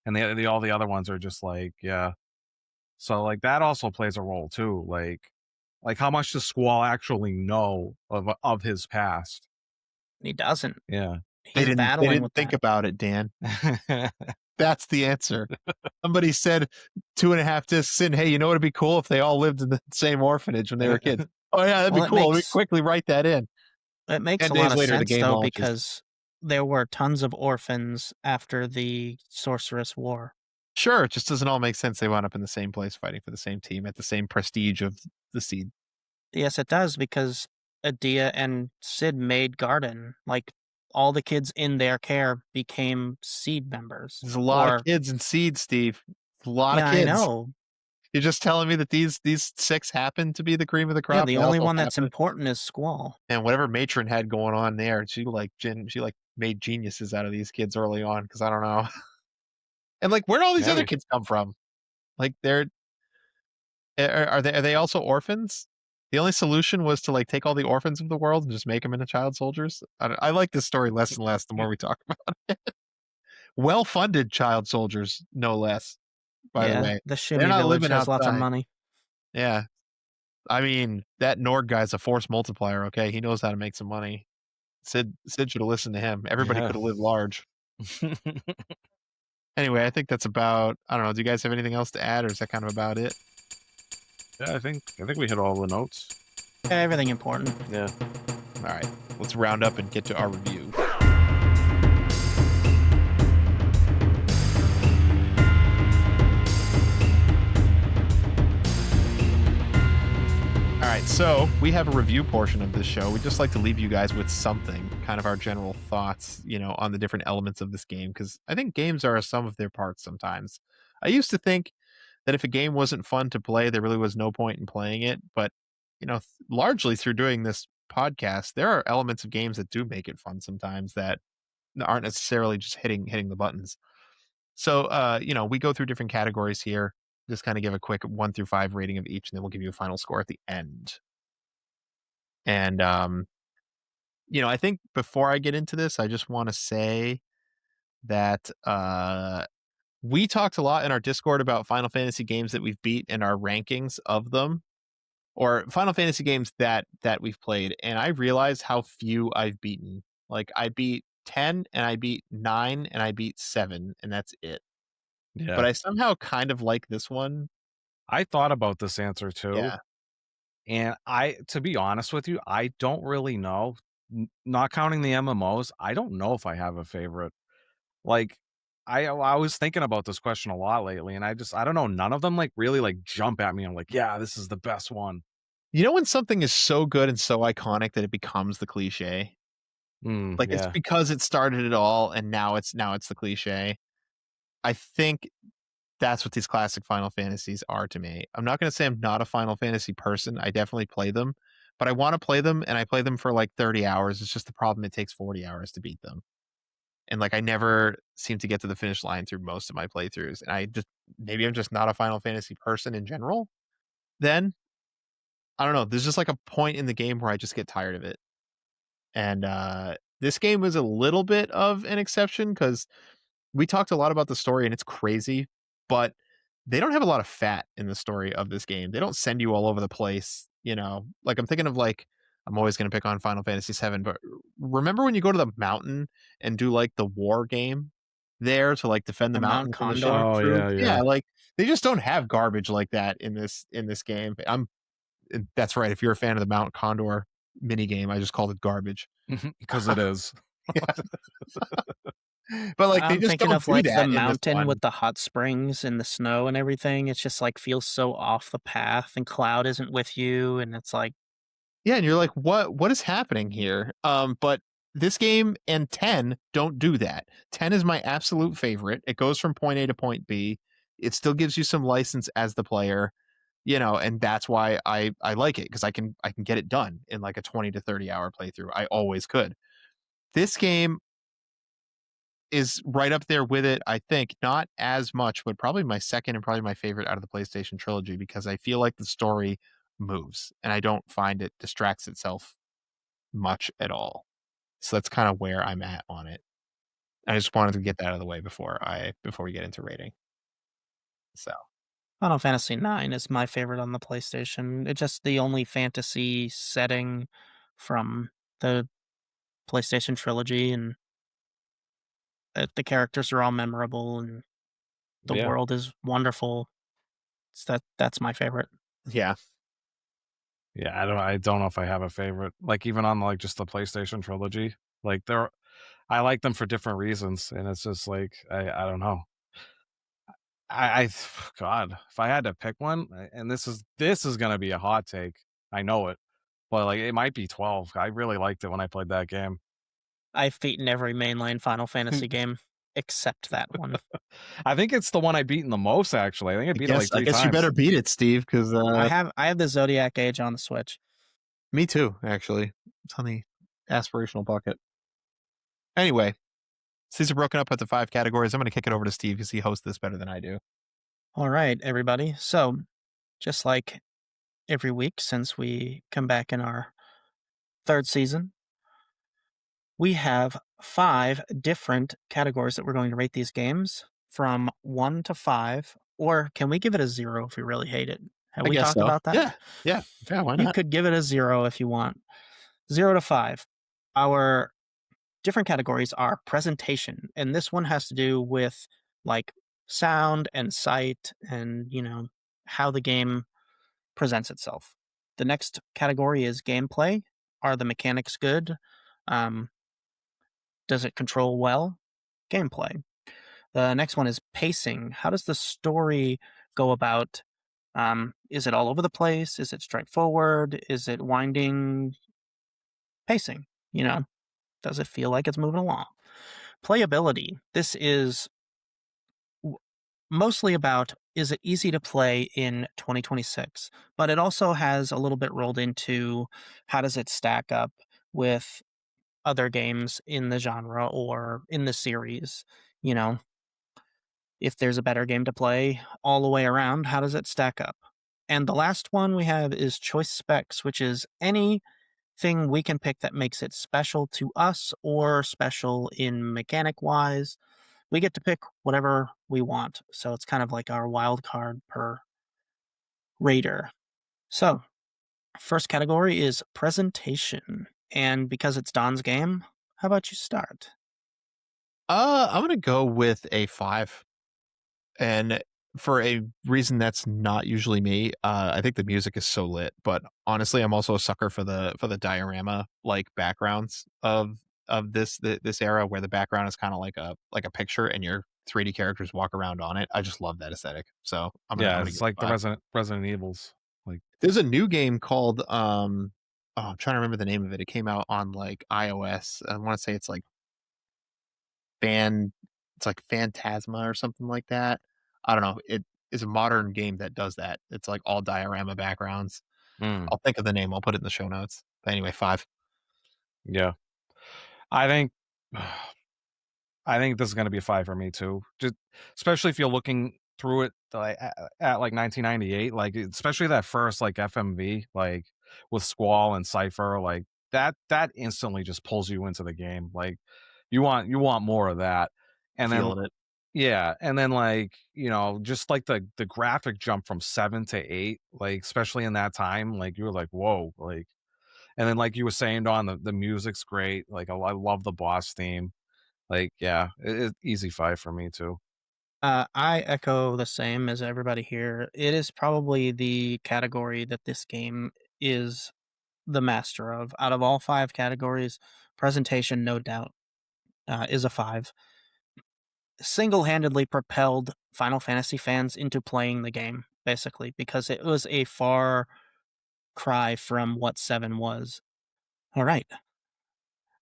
and the all the other ones are just like, yeah. So like that also plays a role too. Like how much does Squall actually know of his past? He doesn't. Yeah. They He's didn't they battling didn't with think that. about it, Dan. That's the answer. Somebody said 2.5 discs in, "Hey, you know what would be cool if they all lived in the same orphanage when they were kids?" "Oh, yeah, that'd be Well, cool. Let me quickly write that in." it makes 10 a lot days of later, the sense game though launches. because there were tons of orphans after the Sorceress War. Sure, it just doesn't all make sense. They wound up in the same place fighting for the same team at the same prestige of the seed. Yes, it does because Adia and Sid made Garden. Like all the kids in their care became seed members. There's a lot of Or kids in seed, Steve. A lot of yeah, I kids. know. You're just telling me that these 6 happen to be the cream of the Yeah, crop? the That only also one that's happened? important is Squall. And whatever Matron had going on there, she, like, made geniuses out of these kids early on, because I don't know. And, like, where'd all these other Maybe. kids come from? Like, are they also orphans? The only solution was to, like, take all the orphans of the world and just make them into child soldiers? I like this story less and less the more we talk about it. Well-funded child soldiers, no less, by the Yeah, way. the They're shimmy not village living has lots of outside. money. Yeah. I mean, that Nord guy's a force multiplier, okay? He knows how to make some money. Sid should have listened to him. Everybody Yeah. could have lived large. Anyway, I think that's about, I don't know, do you guys have anything else to add, or is that kind of about it? Yeah, I think we hit all the notes. Yeah, everything important. Yeah. All right, let's round up and get to our review. All right, so we have a review portion of this show. We just like to leave you guys with something, kind of our general thoughts, on the different elements of this game, because I think games are a sum of their parts sometimes. I used to think that if a game wasn't fun to play, there really was no point in playing it. But, largely through doing this podcast, there are elements of games that do make it fun sometimes that aren't necessarily just hitting the buttons. So, we go through different categories here. Just kind of give a quick 1 through 5 rating of each, and then we'll give you a final score at the end. And, I think before I get into this, I just want to say that we talked a lot in our Discord about Final Fantasy games that we've beat and our rankings of them, or Final Fantasy games that we've played, and I realized how few I've beaten. Like, I beat 10 and I beat 9 and I beat 7, and that's it. But Yeah. I somehow kind of like this one. I thought about this answer too. Yeah. And to be honest with you, I don't really know. Not counting the MMOs, I don't know if I have a favorite. Like, I was thinking about this question a lot lately, and I don't know. None of them like really like jump at me. I'm like, yeah, this is the best one. You know when something is so good and so iconic that it becomes the cliche? Like, it's Yeah, because it started it all, and now it's the cliche. I think that's what these classic Final Fantasies are to me. I'm not gonna say I'm not a Final Fantasy person, I definitely play them, but I wanna play them, and I play them for, like, 30 hours. It's just the problem, it takes 40 hours to beat them. And, like, I never seem to get to the finish line through most of my playthroughs, and I just, maybe I'm just not a Final Fantasy person in general then? I don't know, there's just, like, a point in the game where I just get tired of it. And, this game was a little bit of an exception because we talked a lot about the story and it's crazy, but they don't have a lot of fat in the story of this game. They don't send you all over the place, you know. Like I'm thinking of like I'm always going to pick on Final Fantasy VII, but remember when you go to the mountain and do like the war game there to like defend the The Mount mountain from the ship Condor. Oh troops? yeah, Yeah, yeah. like they just don't have garbage like that in this game. That's right. If you're a fan of the Mount Condor mini game, I just called it garbage. Because it is. But, like, they I'm just thinking don't of do like the that in this mountain one. with the hot springs and the snow and everything. It's just like feels so off the path, and Cloud isn't with you, and it's like Yeah, and you're like, what is happening here?" But this game and 10 don't do that. 10 is my absolute favorite. It goes from point A to point B. It still gives you some license as the player, you know, and that's why I like it because I can get it done in, like, a 20 to 30-hour playthrough. I always could. This game is right up there with it, I think, not as much, but probably my second and probably my favorite out of the PlayStation trilogy because I feel like the story moves and I don't find it distracts itself much at all. So that's kind of where I'm at on it. I just wanted to get that out of the way before we get into rating. So Final Fantasy IX is my favorite on the PlayStation. It's just the only fantasy setting from the PlayStation trilogy, and the characters are all memorable, and the Yeah. world is wonderful. That's my favorite. yeah, Yeah, I don't know if I have a favorite. Like even on like just the PlayStation trilogy, like I like them for different reasons, and it's just like I don't know. I God, if I had to pick one, and this is gonna be a hot take, I know it, but like it might be 12. I really liked it when I played that game. I've beaten every mainline Final Fantasy game except that one. I think it's the one I beaten the most. Actually, I think I beat it like I three guess you times. better beat it, Steve, because I have the Zodiac Age on the Switch. me too, actually. It's on the aspirational bucket. Anyway, since are broken up into 5 categories, I'm going to kick it over to Steve because he hosts this better than I do. All right, everybody. So, just like every week since we come back in our third season, we have 5 different categories that we're going to rate these games from 1 to 5. Or can we give it a 0 if we really hate it? Have I we guess talked so. about that? Yeah, yeah, yeah. Why You not? could give it a 0 if you want. 0 to 5. Our different categories are presentation, and this one has to do with like sound and sight and, how the game presents itself. The next category is gameplay. Are the mechanics good? Um, does it control well? Gameplay. The next one is pacing. How does the story go about? Is it all over the place? Is it straightforward? Is it winding? Pacing. You know, does it feel like it's moving along? Playability. This is mostly about, is it easy to play in 2026? But it also has a little bit rolled into, how does it stack up with other games in the genre or in the series? You know, if there's a better game to play all the way around, how does it stack up? And the last one we have is choice specs, which is anything we can pick that makes it special to us or special in mechanic wise. We get to pick whatever we want. So it's kind of like our wild card per raider. So, first category is presentation. And because it's Don's game, how about you start? I'm going to go with a 5. And for a reason that's not usually me, I think the music is so lit. But honestly, I'm also a sucker for the diorama like backgrounds of this era where the background is kind of like a picture and your 3D characters walk around on it. I just love that aesthetic. So I'm Yeah, gonna it's give like it the 5. Resident Evils. Like There's a new game called oh, I'm trying to remember the name of it. It came out on like iOS. I want to say it's like Fan it's like Phantasma or something like that. I don't know. It is a modern game that does that. It's like all diorama backgrounds. mm, I'll think of the name. I'll put it in the show notes. But anyway, 5. yeah, I think I think this is going to be a 5 for me too. Just especially if you're looking through it like at like 1998, like especially that first like FMV like with Squall and Cypher, like that instantly just pulls you into the game. Like you want more of that. And then Feeling it. yeah, and then like, just like the graphic jump from 7 to 8, like especially in that time, like you were like, "Whoa," like and then like you were saying, Don, the music's great. Like I love the boss theme. Like, yeah, easy 5 for me too. I echo the same as everybody here. It is probably the category that this game is the master of. Out of all 5 categories, presentation, no doubt, is a 5. Single-handedly propelled Final Fantasy fans into playing the game, basically, because it was a far cry from what 7 was. Alright,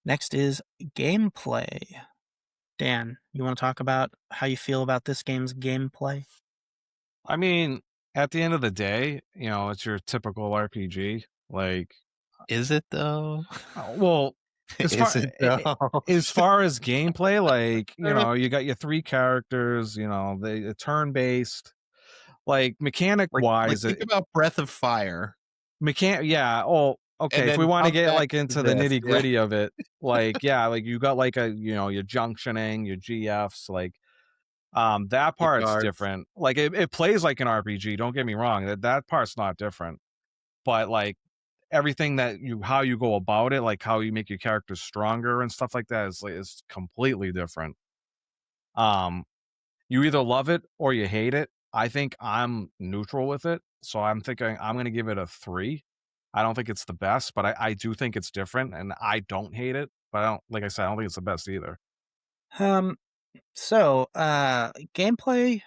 next is gameplay. Dan, you wanna talk about how you feel about this game's gameplay? I mean, at the end of the day, it's your typical RPG. Like, Is it though? well, as Is far it though? as far as gameplay, like, you got your 3 characters, they turn-based, like, Like mechanic-wise, think about Breath of Fire yeah, oh, okay, and if we then wanna come get, back like, to into the this. Yeah. nitty-gritty of it, like, yeah, like, you got, like, your junctioning, your GFs, like, that The part's cards. different. Like, it plays like an RPG, don't get me wrong, that part's not different, but, like, everything that how you go about it, like, how you make your characters stronger and stuff like that is completely different. Um, you either love it or you hate it. I think I'm neutral with it, so I'm thinking I'm gonna give it a 3. I don't think it's the best, but I do think it's different, and I don't hate it, but I don't like I said, I don't think it's the best either. Um, gameplay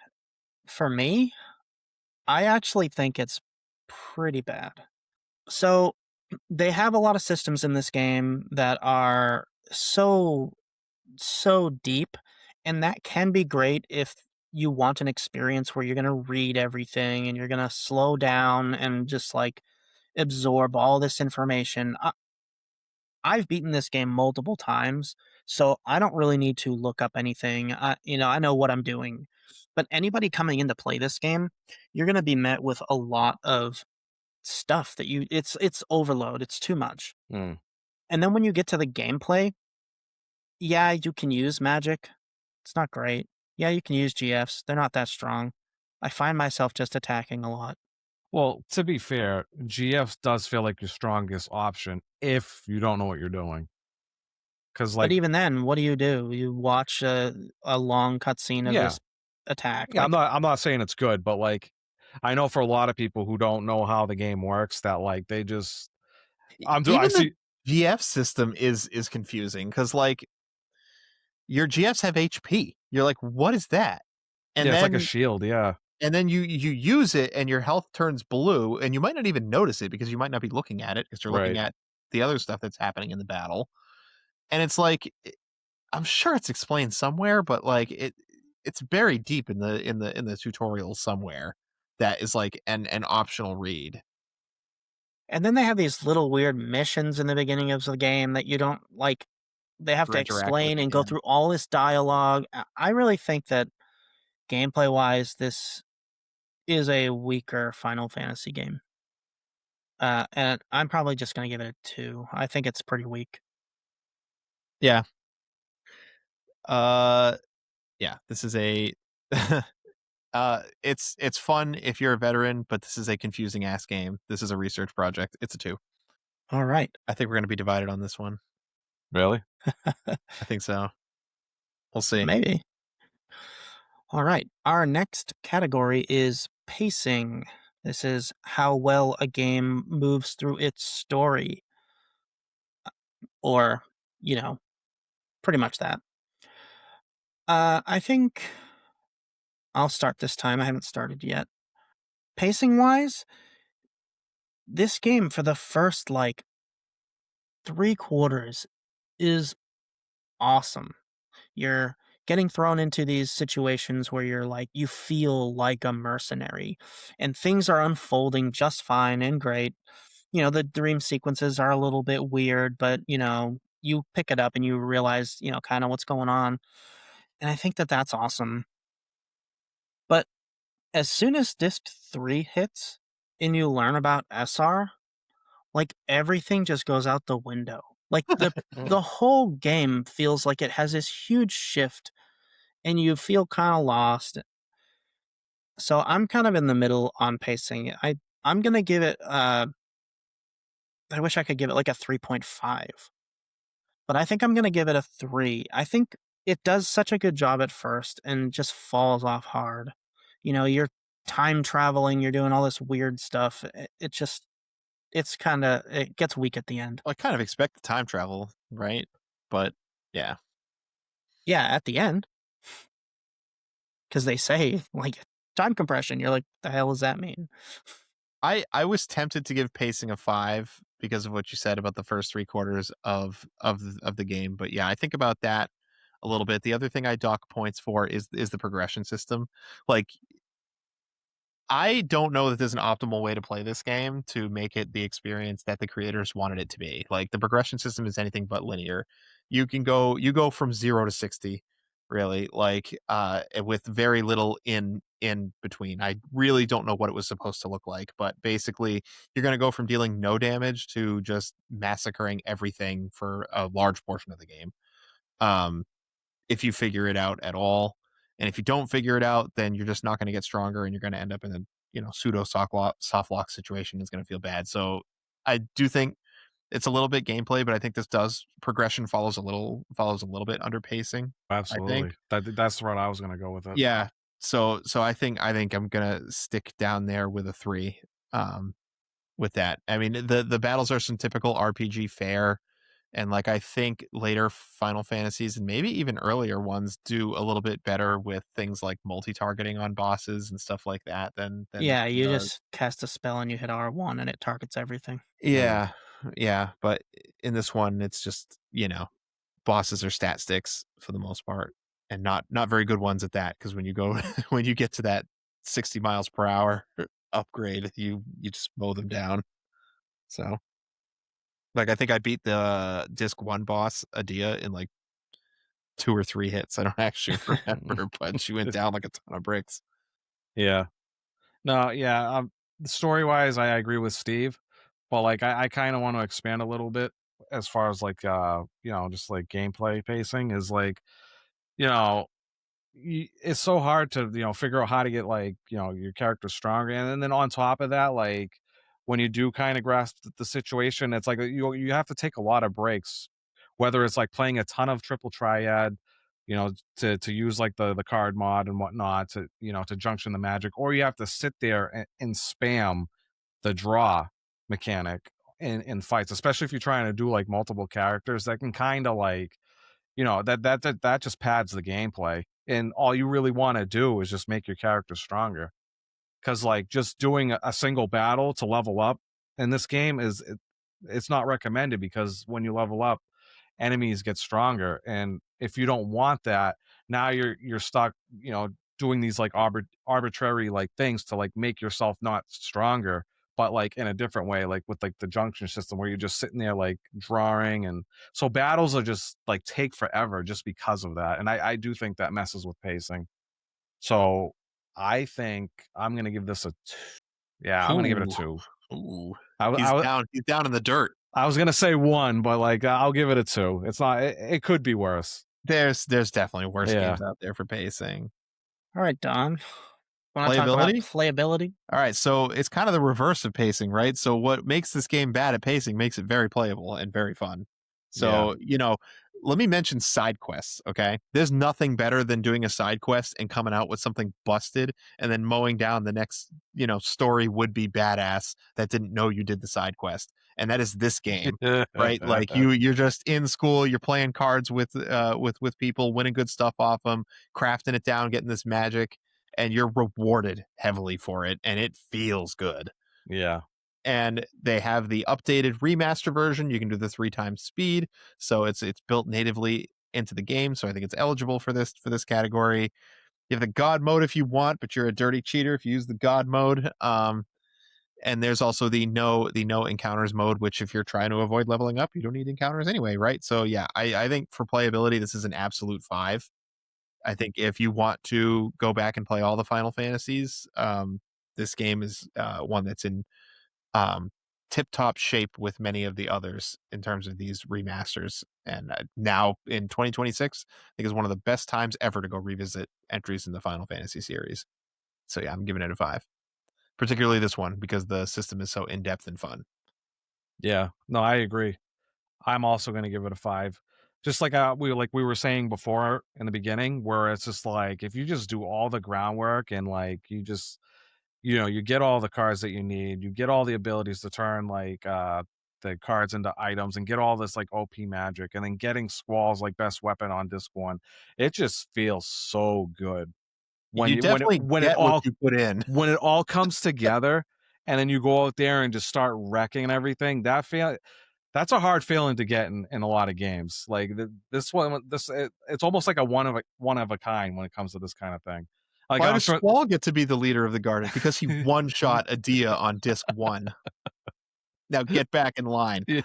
for me, I actually think it's pretty bad. So, they have a lot of systems in this game that are so deep, and that can be great if you want an experience where you're gonna read everything and you're gonna slow down and just, like, absorb all this information. I've beaten this game multiple times, so I don't really need to look up anything. I know what I'm doing. But anybody coming in to play this game, you're gonna be met with a lot of stuff that it's overload, it's too much. Mm. And then when you get to the gameplay, yeah, you can use magic. It's not great. Yeah, you can use GFs. They're not that strong. I find myself just attacking a lot. Well, to be fair, GF does feel like your strongest option if you don't know what you're doing. Because But like even then, what do? You watch a long cutscene of yeah. this attack. Yeah, I'm Like, not I'm not saying it's good, but, like, I know for a lot of people who don't know how the game works that, like, they just I Even the see GF system is confusing because like your GFs have HP. You're like, what is that? And yeah, it's like a then shield, yeah. you use it and your health turns blue and you might not even notice it because you might not be looking at it because you're looking Right. at the other stuff that's happening in the battle. And it's like I'm sure it's explained somewhere, but like it's buried deep in the tutorial somewhere that is like an optional read. and then they have these little weird missions in the beginning of the game that you don't like. They have For to interact with explain and go again. through all this dialogue. I really think that gameplay wise, this is a weaker Final Fantasy game. And I'm probably just going to give it a 2. I think it's pretty weak. Yeah. Uh yeah, this is a it's fun if you're a veteran, but this is a confusing ass game. This is a research project. It's a 2. All right. I think we're going to be divided on this one. Really? I think so. We'll see. Maybe. All right. Our next category is pacing. This is how well a game moves through its story, or, you know, pretty much that. I think I'll start this time. I haven't started yet. Pacing wise, this game for the first like 3 quarters is awesome. You're getting thrown into these situations where you're like, you feel like a mercenary and things are unfolding just fine and great. The dream sequences are a little bit weird, but you pick it up and you realize, kind of what's going on. And I think that that's awesome. But as soon as disc 3 hits and you learn about SR, like everything just goes out the window. Like the whole game feels like it has this huge shift and you feel kind of lost. So I'm kind of in the middle on pacing. I'm going to give it I wish I could give it like a 3.5. But I think I'm going to give it a 3. I think it does such a good job at first and just falls off hard. You're time traveling, you're doing all this weird stuff. It just it gets weak at the end. I kind of expect the time travel, right? But yeah, Yeah, at the end, because they say like time compression. You're like, the hell does that mean? I was tempted to give pacing a 5 because of what you said about the first 3 quarters of the game. But yeah, I think about that a little bit. The other thing I dock points for is the progression system. Like, I don't know that there's an optimal way to play this game to make it the experience that the creators wanted it to be. Like, the progression system is anything but linear. You go from 0 to 60, really, like, with very little in between. I really don't know what it was supposed to look like, but basically, you're gonna go from dealing no damage to just massacring everything for a large portion of the game. Um, if you figure it out at all. And if you don't figure it out, then you're just not going to get stronger and you're going to end up in a, pseudo soft lock situation. It's going to feel bad. So I do think it's a little bit gameplay, but I think this does progression follows a little bit under pacing, I think. Absolutely. That's the route I was gonna go with it. Yeah. So I think I'm going to stick down there with a 3 um with that. I mean, the battles are some typical RPG fare. And like I think later Final Fantasies and maybe even earlier ones do a little bit better with things like multi-targeting on bosses and stuff like that than this Yeah, one you does. just cast a spell and you hit R1 and it targets everything. Yeah. Yeah, yeah, but in this one, it's just bosses are stat sticks for the most part, and not very good ones at that. Because when you go when you get to that 60 miles per hour upgrade, you just mow them down. So like I think I beat the disc 1 boss, Adia, in like 2 or 3 hits. I don't actually remember, but she went down like a ton of bricks. Yeah. No, yeah, story-wise, I agree with Steve, but, like, I kinda wanna expand a little bit as far as, like, just, like, gameplay pacing is, like, you know, it's so hard to figure out how to get like your character stronger, and then on top of that, like when you do kind of grasp the situation, it's like you have to take a lot of breaks, whether it's like playing a ton of triple triad, to use like the card mod and whatnot to to junction the magic, or you have to sit there and spam the draw mechanic in fights, especially if you're trying to do like multiple characters. That can kind of like that just pads the gameplay, and all you really wanna do is just make your character stronger. Because like, just doing a single battle to level up in this game it's not recommended because when you level up, enemies get stronger, and if you don't want that, now you're stuck, doing these, like, arbitrary, like, things to, like, make yourself not stronger, but, like, in a different way, like, with, like, the junction system where you're just sitting there, like, drawing, and so battles are just, like, take forever just because of that, and I do think that messes with pacing. So, I think I'm gonna give this a t yeah, I'm gonna give it a Ooh, 2. ooh. I w I He's w down he's down in the dirt. I was gonna say 1, but, like, I'll give it a 2. It's not it could be worse. There's definitely worse Yeah. games out there for pacing. All right, Don. Want to talk about Playability? playability? Alright, so it's kind of the reverse of pacing, right? So what makes this game bad at pacing makes it very playable and very fun. Yeah. So, let me mention side quests, okay? There's nothing better than doing a side quest and coming out with something busted and then mowing down the next, story would-be badass that didn't know you did the side quest. And that is this game, right? Like you're just in school, you're playing cards with people, winning good stuff off them, crafting it down, getting this magic, and you're rewarded heavily for it, and it feels good. Yeah. And they have the updated remaster version. You can do the 3 times speed, so it's built natively into the game. So I think it's eligible for this category. You have the God mode if you want, but you're a dirty cheater if you use the God mode. And there's also the no encounters mode, which if you're trying to avoid leveling up, you don't need encounters anyway, right? So yeah, I think for playability, this is an absolute 5. I think if you want to go back and play all the Final Fantasies, this game is one that's in um, tip-top shape with many of the others in terms of these remasters, and, now in 2026, I think is one of the best times ever to go revisit entries in the Final Fantasy series. So, yeah, I'm giving it a 5. Particularly this one because the system is so in-depth and fun. Yeah. No, I agree. I'm also gonna give it a 5. Just like we were saying before in the beginning, where it's just like, if you just do all the groundwork and, like, you just you get all the cards that you need, you get all the abilities to turn, like, the cards into items and get all this, like, OP magic, and then getting Squall's, like, best weapon on disc 1. It just feels so good when You you when it definitely when it get what all you put in. when it all comes together, and then you go out there and just start wrecking everything. That's a hard feeling to get in a lot of games. Like, it's almost like a one of a kind when it comes to this kind of thing. Like, Why I'm does sure. Squall get to be the leader of the garden? Because he one-shot a Dia on disc 1. Now get back in line. Yeah.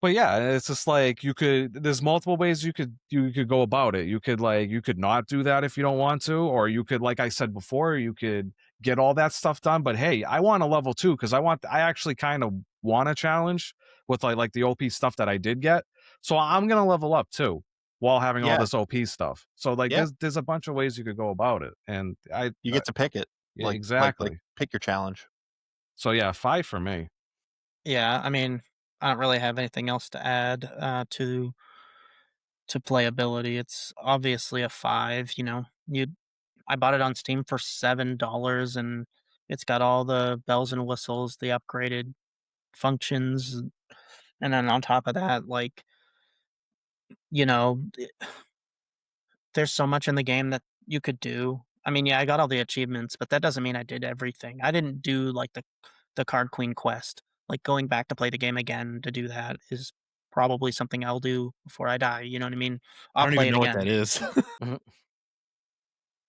But yeah, it's just like, there's multiple ways you could go about it. You could not do that if you don't want to, or you could, like I said before, you could get all that stuff done. But hey, I want a level 2 because I actually kind of want a challenge with, like the OP stuff that I did get. So I'm gonna level up too while having all Yeah, this OP stuff. So, like, yeah, there's a bunch of ways you could go about it. And you get to pick it. yeah, Like, exactly. pick your challenge. So yeah, 5 for me. Yeah, I mean, I don't really have anything else to add to playability. It's obviously a 5, you know. I bought it on Steam for $7 and it's got all the bells and whistles, the upgraded functions, and then on top of that, like, you know, there's so much in the game that you could do. I mean, yeah, I got all the achievements, but that doesn't mean I did everything. I didn't do like the Card Queen quest. Like going back to play the game again to do that is probably something I'll do before I die. You know what I mean? I I'll don't play even it know what again. that is. Mhm.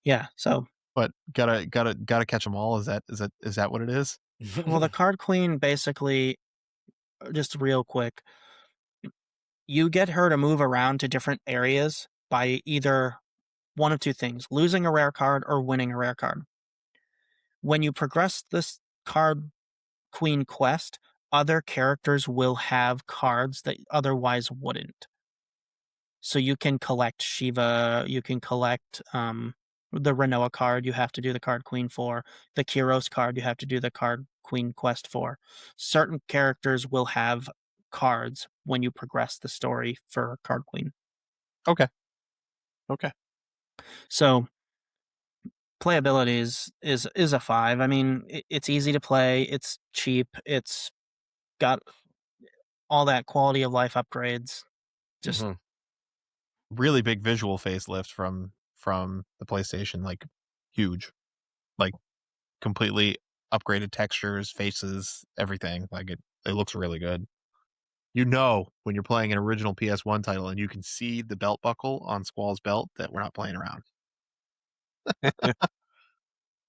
Yeah. So, But gotta catch them all. Is that what it is? well, the Card Queen basically, just real quick, you get her to move around to different areas by either one of two things: losing a rare card or winning a rare card. When you progress this card queen quest, other characters will have cards that otherwise wouldn't. So you can collect Shiva, you can collect the Renoa card you have to do the card queen for, the Kyros card you have to do the card queen quest for. Certain characters will have cards when you progress the story for card queen. Okay. Okay. So playability is a 5. I mean, it's easy to play, it's cheap, it's got all that quality of life upgrades. Just Mhm. Really big visual facelift from the PlayStation, like, huge. Like, completely upgraded textures, faces, everything. Like, it looks really good. You know when you're playing an original PS1 title and you can see the belt buckle on Squall's belt that we're not playing around.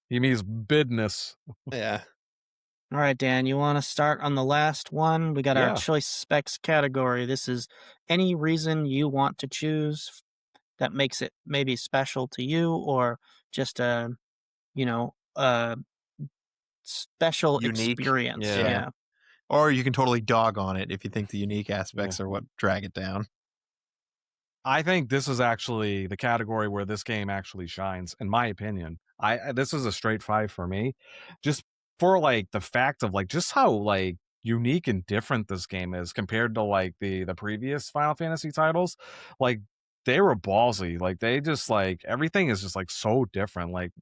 He means business. Yeah. all right, Dan, you want to start on the last one? We got our Yeah. choice specs category. This is any reason you want to choose that makes it maybe special to you or just a special Unique. experience. Yeah. Yeah. Yeah. Or you can totally dog on it if you think the unique Yeah. aspects are what drag it down. I think this is actually the category where this game actually shines, in my opinion. This is a straight 5 for me, just for, like, the fact of, like, just how, like, unique and different this game is compared to, like, the previous Final Fantasy titles. Like, they were ballsy. Like, they just, like, everything is just, like, so different. Like,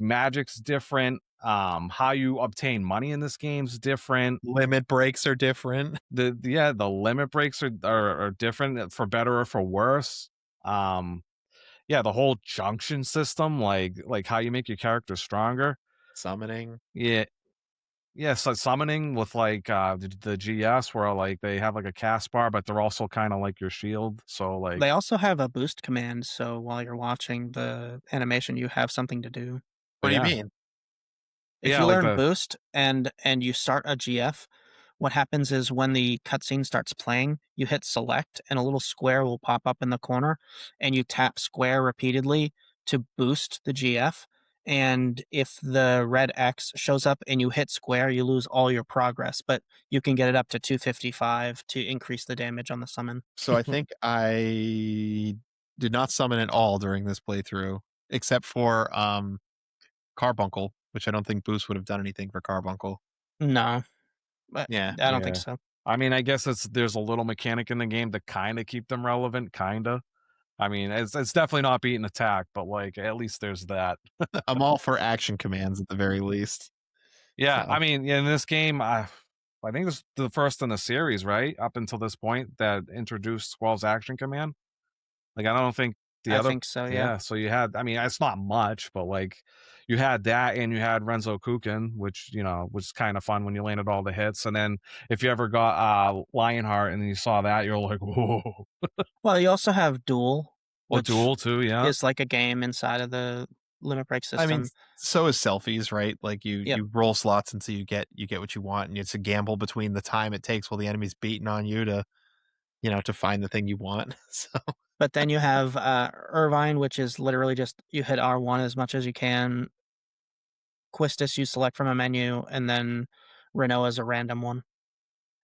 magic's different. How you obtain money in this game's different. Limit breaks are different. The limit breaks are different, for better or for worse. Um, yeah, the whole junction system, like how you make your character stronger. Summoning. Yeah, yeah, so summoning with, like, the GS where, like, they have, like, a cast bar, but they're also kinda like your shield. So, like, They also have a boost command, so while you're watching the animation, you have something to do. What but do you yeah. mean? If Yeah, you like learn the boost and you start a GF, what happens is when the cutscene starts playing, you hit select and a little square will pop up in the corner and you tap square repeatedly to boost the GF. and if the red X shows up and you hit square, you lose all your progress, but you can get it up to 255 to increase the damage on the summon. So I think I did not summon at all during this playthrough, except for Carbuncle, which I don't think Boost would have done anything for Carbuncle. No, but Yeah. I don't think Yeah. so. I mean, I guess there's a little mechanic in the game to kind of keep them relevant, kinda. I mean, it's definitely not beating attack, but like at least there's that. I'm all for action commands at the very least. Yeah, So I mean, in this game, I think this is the first in the series, right? Up until this point that introduced Squall's action command. Like, I don't think the I other think so, yeah. yeah, so you had I mean, it's not much, but, like, you had that and you had Renzo Kukin, which, was kinda fun when you landed all the hits, and then if you ever got, Lionheart and you saw that, you're like, "Whoa." Well, you also have Duel, Or which Duel too, yeah. is like a game inside of the limit break I mean, system. so is selfies, right? Like Yep. you roll slots until you get what you want, and it's a gamble between the time it takes while the enemy's beating on you to to find the thing you want. So But then you have Irvine, which is literally just you hit R1 as much as you can. Quistis you select from a menu, and then Renault is a random one.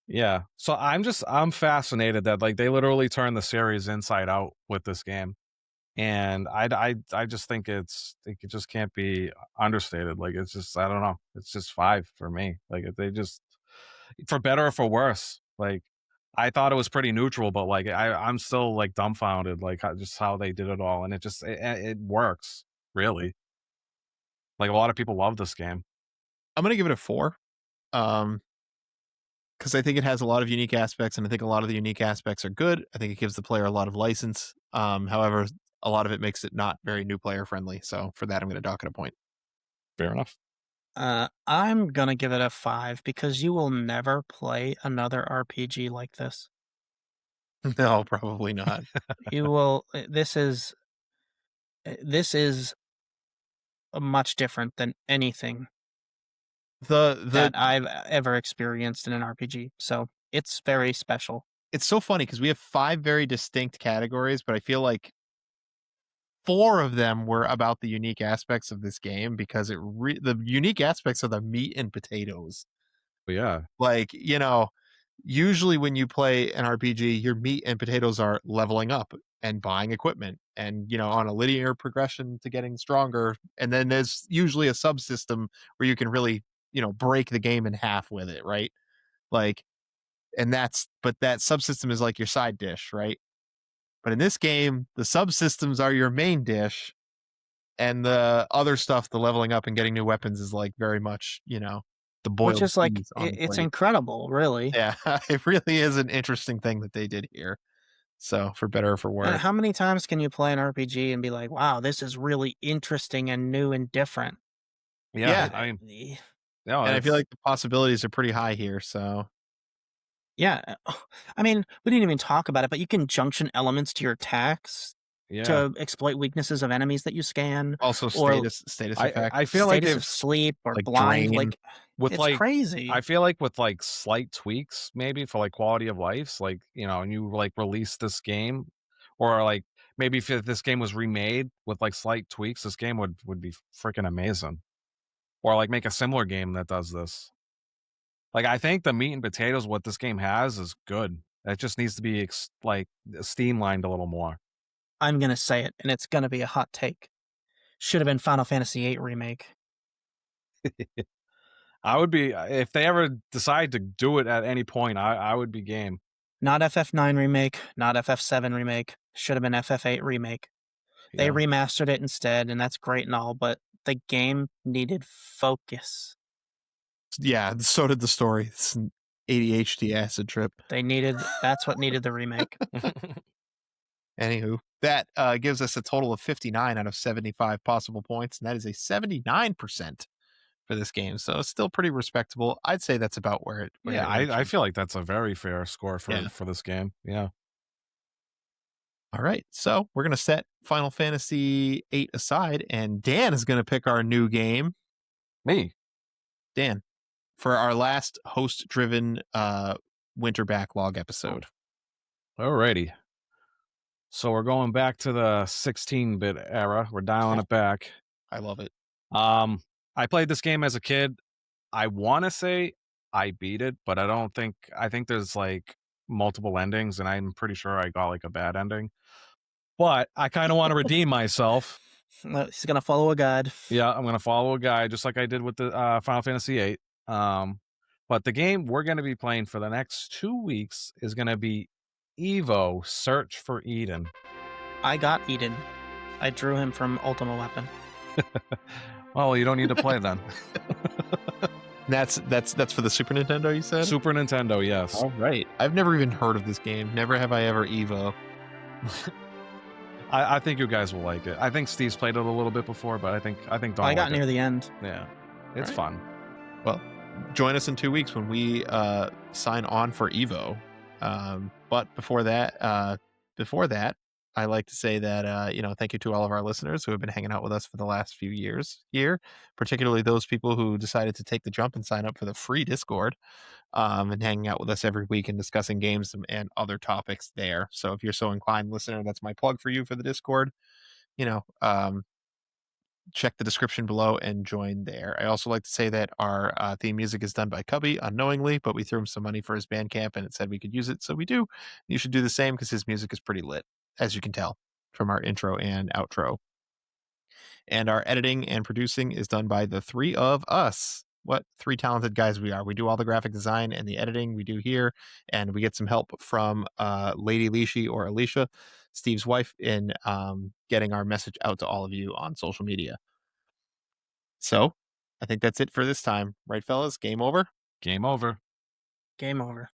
Yeah. So I'm fascinated that, like, they literally turned the series inside out with this game. And I just think it just can't be understated. Like, it's just I don't know. It's just 5 for me. Like, they just for better or for worse. Like, I thought it was pretty neutral, but like I'm still like dumbfounded, like how they did it all, and it works really. Like, a lot of people love this game. I'm gonna give it a 4. Um, because I think it has a lot of unique aspects, and I think a lot of the unique aspects are good. I think it gives the player a lot of license. However, a lot of it makes it not very new player friendly. So for that, I'm going to dock it a point. Fair enough. I'm gonna give it a 5 because you will never play another RPG like this. No, probably not. You will. This is much different than anything The that I've ever experienced in an RPG. So it's very special. It's so funny because we have 5 very distinct categories, but I feel like 4 of them were about the unique aspects of this game because the unique aspects are the meat and potatoes. But yeah, Like, usually when you play an RPG, your meat and potatoes are leveling up and buying equipment and, on a linear progression to getting stronger. And then there's usually a subsystem where you can really, break the game in half with it, right? Like, but that subsystem is like your side dish, right? But in this game, the subsystems are your main dish, and the other stuff, the leveling up and getting new weapons, is like very much, the Which boiled is like peas on the it's plate. incredible, really. Yeah, it really is an interesting thing that they did here. So for better or for And worse. how many times can you play an RPG and be like, "Wow, this is really interesting and new and different?" yeah. Yeah, It, I mean, eh, no, and I feel it's like the possibilities are pretty high here. So yeah. I mean, we didn't even talk about it, but you can junction elements to your attacks yeah. to exploit weaknesses of enemies that you scan, also or status I effects feel like status of if sleep or like blind. drain. Like, with it's like I crazy. feel like with like slight tweaks maybe for like quality of life, like, and you like release this game, or like maybe if this game was remade with like slight tweaks, this game would be freaking amazing. Or like make a similar game that does this. Like, I think the meat and potatoes what this game has is good. It just needs to be like streamlined a little more. I'm gonna say it, and it's gonna be a hot take. Should have been Final Fantasy VIII remake. I would be if they ever decide to do it at any point, I would be game. Not FF9 remake, not FF7 remake. Should have been FF8 remake. They Yeah. remastered it instead, and that's great and all, but the game needed focus. Yeah, so did the story. It's an ADHD acid trip. That's what needed the remake. Anywho, that gives us a total of 59 out of 75 possible points, and that is a 79% for this game. So it's still pretty respectable. I'd say that's about where Yeah, it I should. feel like that's a very fair score Yeah. for this game. Yeah. All right. So we're gonna set Final Fantasy VIII aside, and Dan is gonna pick our new game. Me. Dan, for our last host-driven winter backlog episode. Alrighty. So we're going back to the 16-bit era. We're dialing it back. I love it. I played this game as a kid. I want to say I beat it, but I think there's like multiple endings, and I'm pretty sure I got like a bad ending. But I kind of want to redeem myself. Well, he's gonna follow a guide. Yeah, I'm gonna follow a guy just like I did with the Final Fantasy VIII. But the game we're gonna be playing for the next 2 weeks is gonna be Evo Search for Eden. I got Eden. I drew him from Ultima Weapon. Well, you don't need to play then. That's for the Super Nintendo, you said? Super Nintendo, yes. All right. I've never even heard of this game. Never have I ever Evo. I think you guys will like it. I think Steve's played it a little bit before, but I think Don I will got like near it. the end. Yeah, it's Right. fun. Well, join us in 2 weeks when we sign on for Evo. But before that, I like to say that thank you to all of our listeners who have been hanging out with us for the last few years here, particularly those people who decided to take the jump and sign up for the free Discord, and hanging out with us every week and discussing games and other topics there. So if you're so inclined, listener, that's my plug for you for the Discord. Check the description below and join there. I also like to say that our theme music is done by Cubby unknowingly, but we threw him some money for his Bandcamp and it said we could use it, so we do. You should do the same because his music is pretty lit, as you can tell from our intro and outro. And our editing and producing is done by the three of us. What three talented guys we are. We do all the graphic design and the editing we do here, and we get some help from Lady Leashy or Alicia, Steve's wife, in getting our message out to all of you on social media. So I think that's it for this time. Right, fellas? Game over? Game over. Game over.